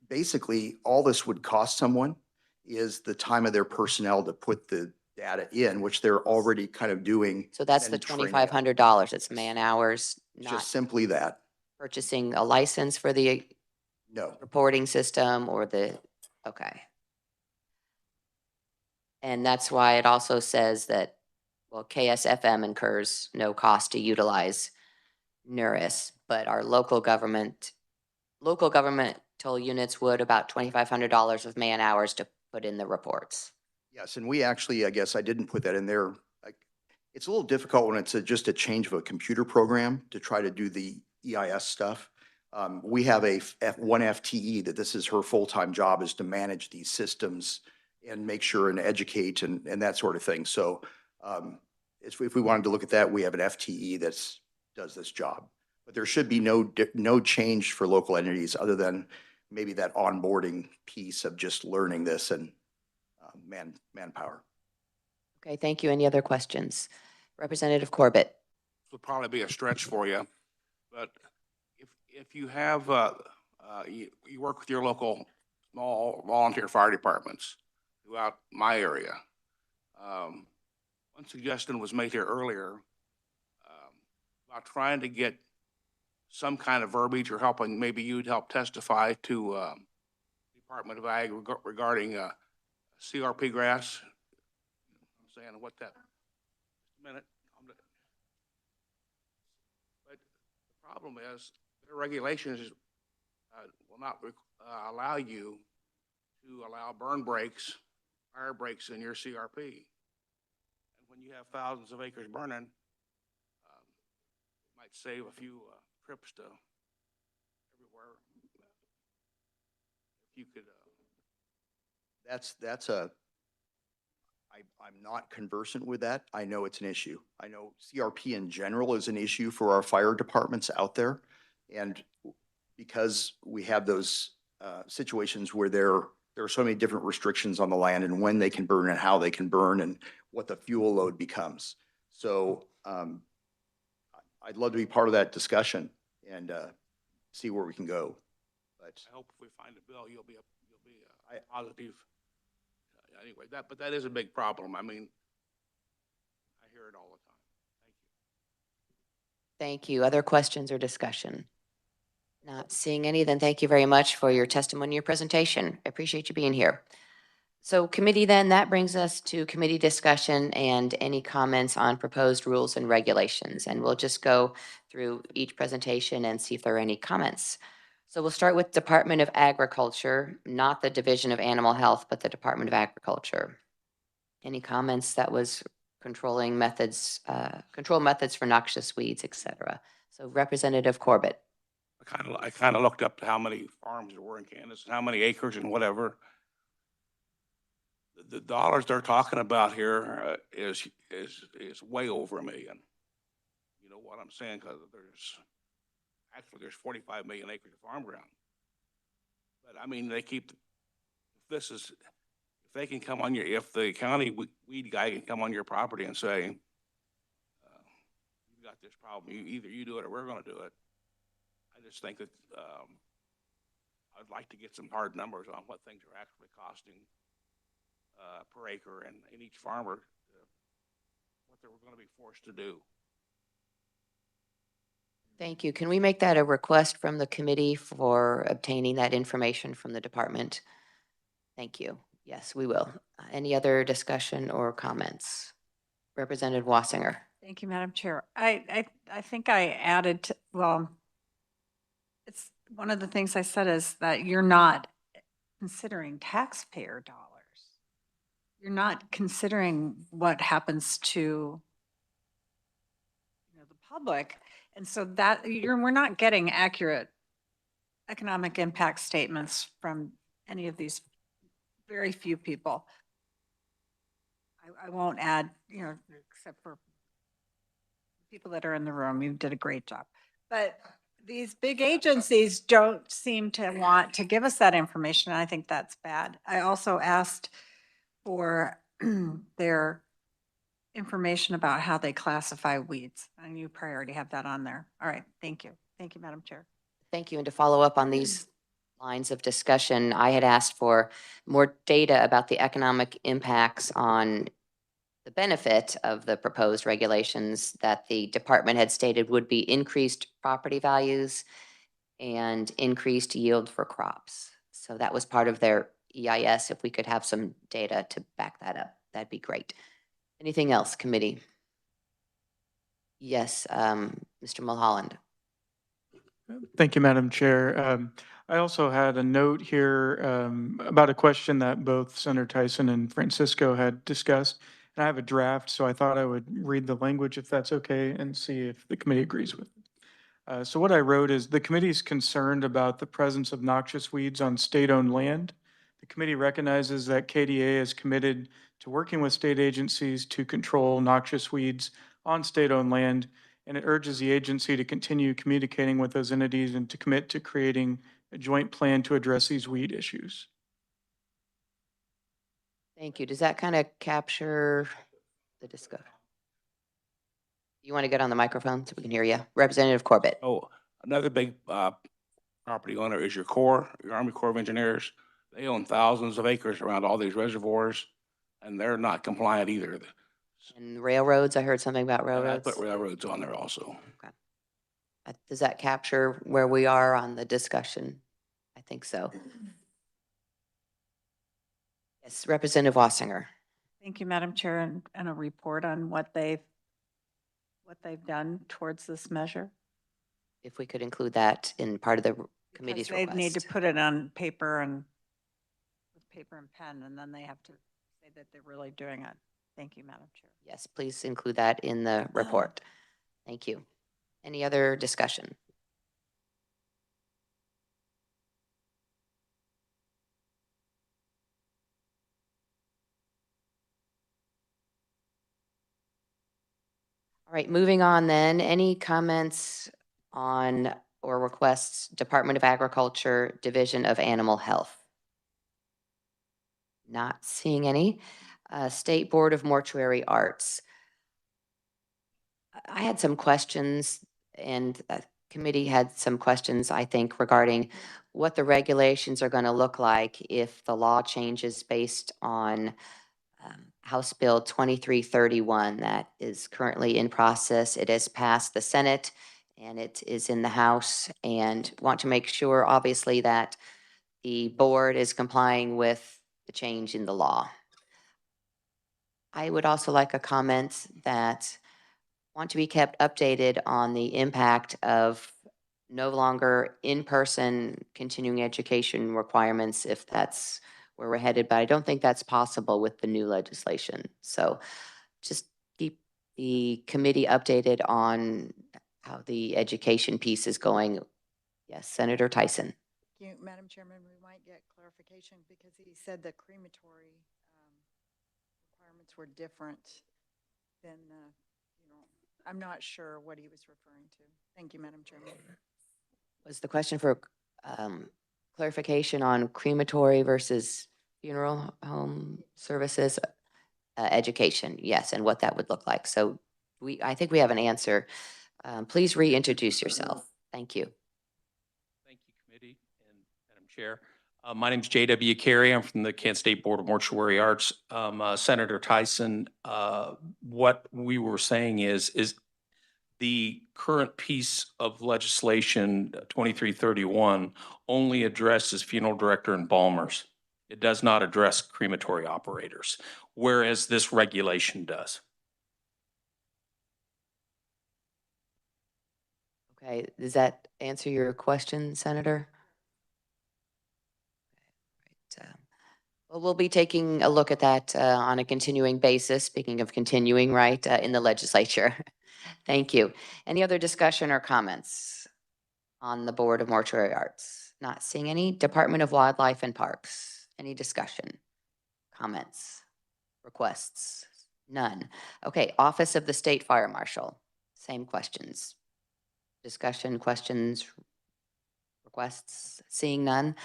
basically all this would cost someone is the time of their personnel to put the data in, which they're already kind of doing. So that's and the training up. $2,500. It's man hours, It's not just simply that. purchasing a license for the No. reporting system or okay. And that's why it also says that, well, KSFM incurs no cost to utilize NURIS, but our local governmental units would about $2,500 of man hours to put in the reports. Yes, and we actually, I guess I didn't put that in there. It's a little difficult when it's just a change of a computer program to try to do the EIS stuff. We have one FTE that this is her full-time job, is to manage these systems and make sure and educate and that sort of thing. So if we wanted to look at that, we have an FTE that does this job. But there should be no change for local entities other than maybe that onboarding piece of just learning this and manpower. Okay, thank you. Any other questions? Representative Corbett. This would probably be a stretch for you, but if you have, you work with your local small volunteer fire departments throughout my area. One suggestion was made here earlier about trying to get some kind of verbiage or helping, maybe you'd help testify to Department of Ag regarding CRP grass. I'm saying what that, just a minute. But the problem is their regulations will not allow you to allow burn breaks, fire breaks in your CRP. And when you have thousands of acres burning, it might save a few trips to everywhere. If you could. I'm not conversant with that. I know it's an issue. I know CRP in general is an issue for our fire departments out there. And because we have those situations where there are so many different restrictions on the land and when they can burn and how they can burn and what the fuel load becomes. So I'd love to be part of that discussion and see where we can go. But I hope if we find a bill, you'll be positive. Anyway, but that is a big problem. I mean, I hear it all the time. Thank you. Thank you. Other questions or discussion? Not seeing any, then thank you very much for your testimony, your presentation. I appreciate you being here. So committee then, that brings us to committee discussion and any comments on proposed rules and regulations. And we'll just go through each presentation and see if there are any comments. So we'll start with Department of Agriculture, not the Division of Animal Health, but the Department of Agriculture. Any comments? That was control methods for noxious weeds, et cetera. So Representative Corbett. I kind of looked up how many farms there were in Kansas and how many acres and whatever. The dollars they're talking about here is way over $1 million. You know what I'm saying? Because there's 45 million acres of farm ground. But I mean, if they can come on if the county weed guy can come on your property and say, you've got this problem, either you do it or we're going to do it. I just think that I'd like to get some hard numbers on what things are actually costing per acre and each farmer, what they're going to be forced to do. Thank you. Can we make that a request from the committee for obtaining that information from the department? Thank you. Yes, we will. Any other discussion or comments? Representative Wassinger. Thank you, Madam Chair. I think I added, it's one of the things I said is that you're not considering taxpayer dollars. You're not considering what happens to the public. And so that we're not getting accurate economic impact statements from any of these very few people. I won't add, except for people that are in the room, you did a great job. But these big agencies don't seem to want to give us that information. And I think that's bad. I also asked for their information about how they classify weeds. And you probably already have that on there. All right, thank you. Thank you, Madam Chair. Thank you. And to follow up on these lines of discussion, I had asked for more data about the economic impacts on the benefit of the proposed regulations that the department had stated would be increased property values and increased yield for crops. So that was part of their EIS. If we could have some data to back that up, that'd be great. Anything else, committee? Yes, Mr. Mulholland. Thank you, Madam Chair. I also had a note here about a question that both Senator Tyson and Francisco had discussed. And I have a draft, so I thought I would read the language if that's okay and see if the committee agrees with it. So what I wrote is the committee is concerned about the presence of noxious weeds on state-owned land. The committee recognizes that KDA is committed to working with state agencies to control noxious weeds on state-owned land, and it urges the agency to continue communicating with those entities and to commit to creating a joint plan to address these weed issues. Thank you. Does that kind of capture the discussion? You want to get on the microphone so we can hear you? Representative Corbett. Oh, another big property owner is your Corps, your Army Corps of Engineers. They own thousands of acres around all these reservoirs, and they're not compliant either. And railroads, I heard something about And I railroads. put railroads on there also. Does that capture where we are on the discussion? I think so. Yes, Representative Wassinger. Thank you, Madam Chair, and a report on what they've done towards this measure. If we could include that in part of the committee's Because they need to request. put it on paper and with paper and pen, and then they have to say that they're really doing it. Thank you, Madam Chair. Yes, please include that in the report. Thank you. Any other discussion? All right, moving on then. Any comments on or requests Department of Agriculture, Division of Animal Health? Not seeing any. State Board of Mortuary Arts. I had some questions and the committee had some questions, I think, regarding what the regulations are going to look like if the law changes based on House Bill 2331 that is currently in process. It has passed the Senate and it is in the House, and want to make sure, obviously, that the board is complying with the change in the law. I would also like a comment that want to be kept updated on the impact of no longer in-person continuing education requirements, if that's where we're headed, but I don't think that's possible with the new legislation. So just keep the committee updated on how the education piece is going. Yes, Senator Tyson. Thank you, Madam Chairman. We might get clarification because he said the crematory requirements were different than, I'm not sure what he was referring to. Thank you, Madam Chairman. Was the question for clarification on crematory versus funeral home services? Education, yes, and what that would look like. So I think we have an answer. Please reintroduce yourself. Thank you. Thank you, committee and Madam Chair. My name is J.W. Carey. I'm from the Kansas State Board of Mortuary Arts. Senator Tyson, what we were saying is the current piece of legislation, 2331, only addresses funeral director and embalmers. It does not address crematory operators, whereas this regulation does. Okay, does that answer your question, Senator? Well, we'll be taking a look at that on a continuing basis, speaking of continuing, right, in the legislature. Thank you. Any other discussion or comments on the Board of Mortuary Arts? Not seeing any. Department of Wildlife and Parks. Any discussion, comments, requests? None. Okay, Office of the State Fire Marshal, same questions. Discussion, questions, requests, seeing none.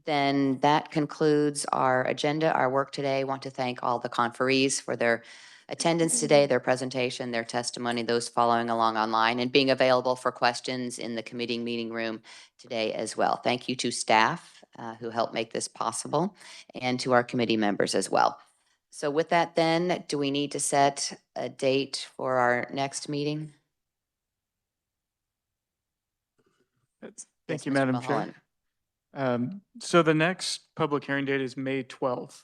Then that concludes our agenda, our work today. I want to thank all the conferees for their attendance today, their presentation, their testimony, those following along online, and being available for questions in the committee meeting room today as well. Thank you to staff who helped make this possible, and to our committee members as well. So with that then, do we need to set a date for our next meeting? Thank Yes, you, Mr. Madam Chair. Mulholland. So the next public hearing date is May 12th.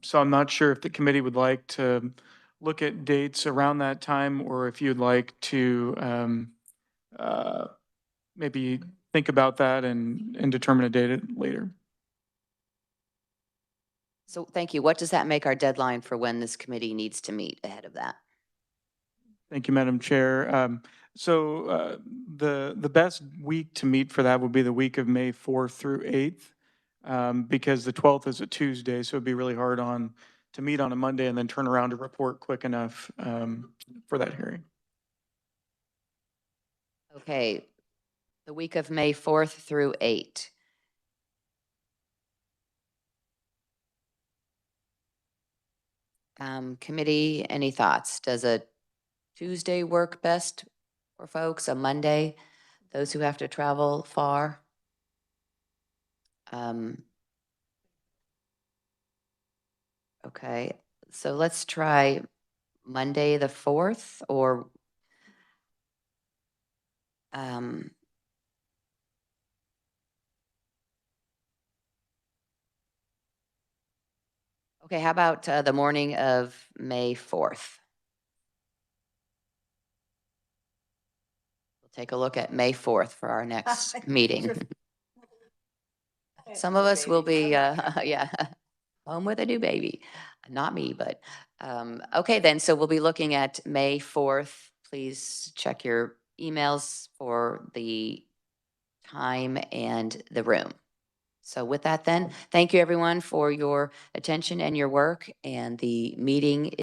So I'm not sure if the committee would like to look at dates around that time, or if you'd like to maybe think about that and determine a date later. So thank you. What does that make our deadline for when this committee needs to meet ahead of that? Thank you, Madam Chair. So the best week to meet for that would be the week of May 4th through 8th, because the 12th is a Tuesday, so it'd be really hard to meet on a Monday and then turn around to report quick enough for that hearing. Okay, the week of May 4th through 8th. Committee, any thoughts? Does a Tuesday work best for folks, a Monday, those who have to travel far? Okay, so let's try Monday, the 4th, or okay, how about the morning of May 4th? We'll take a look at May 4th for our next meeting. Some of us will be, yeah, home with a new baby. Not me, but, okay then, so we'll be looking at May 4th. Please check your emails for the time and the room. So with that then, thank you everyone for your attention and your work, and the meeting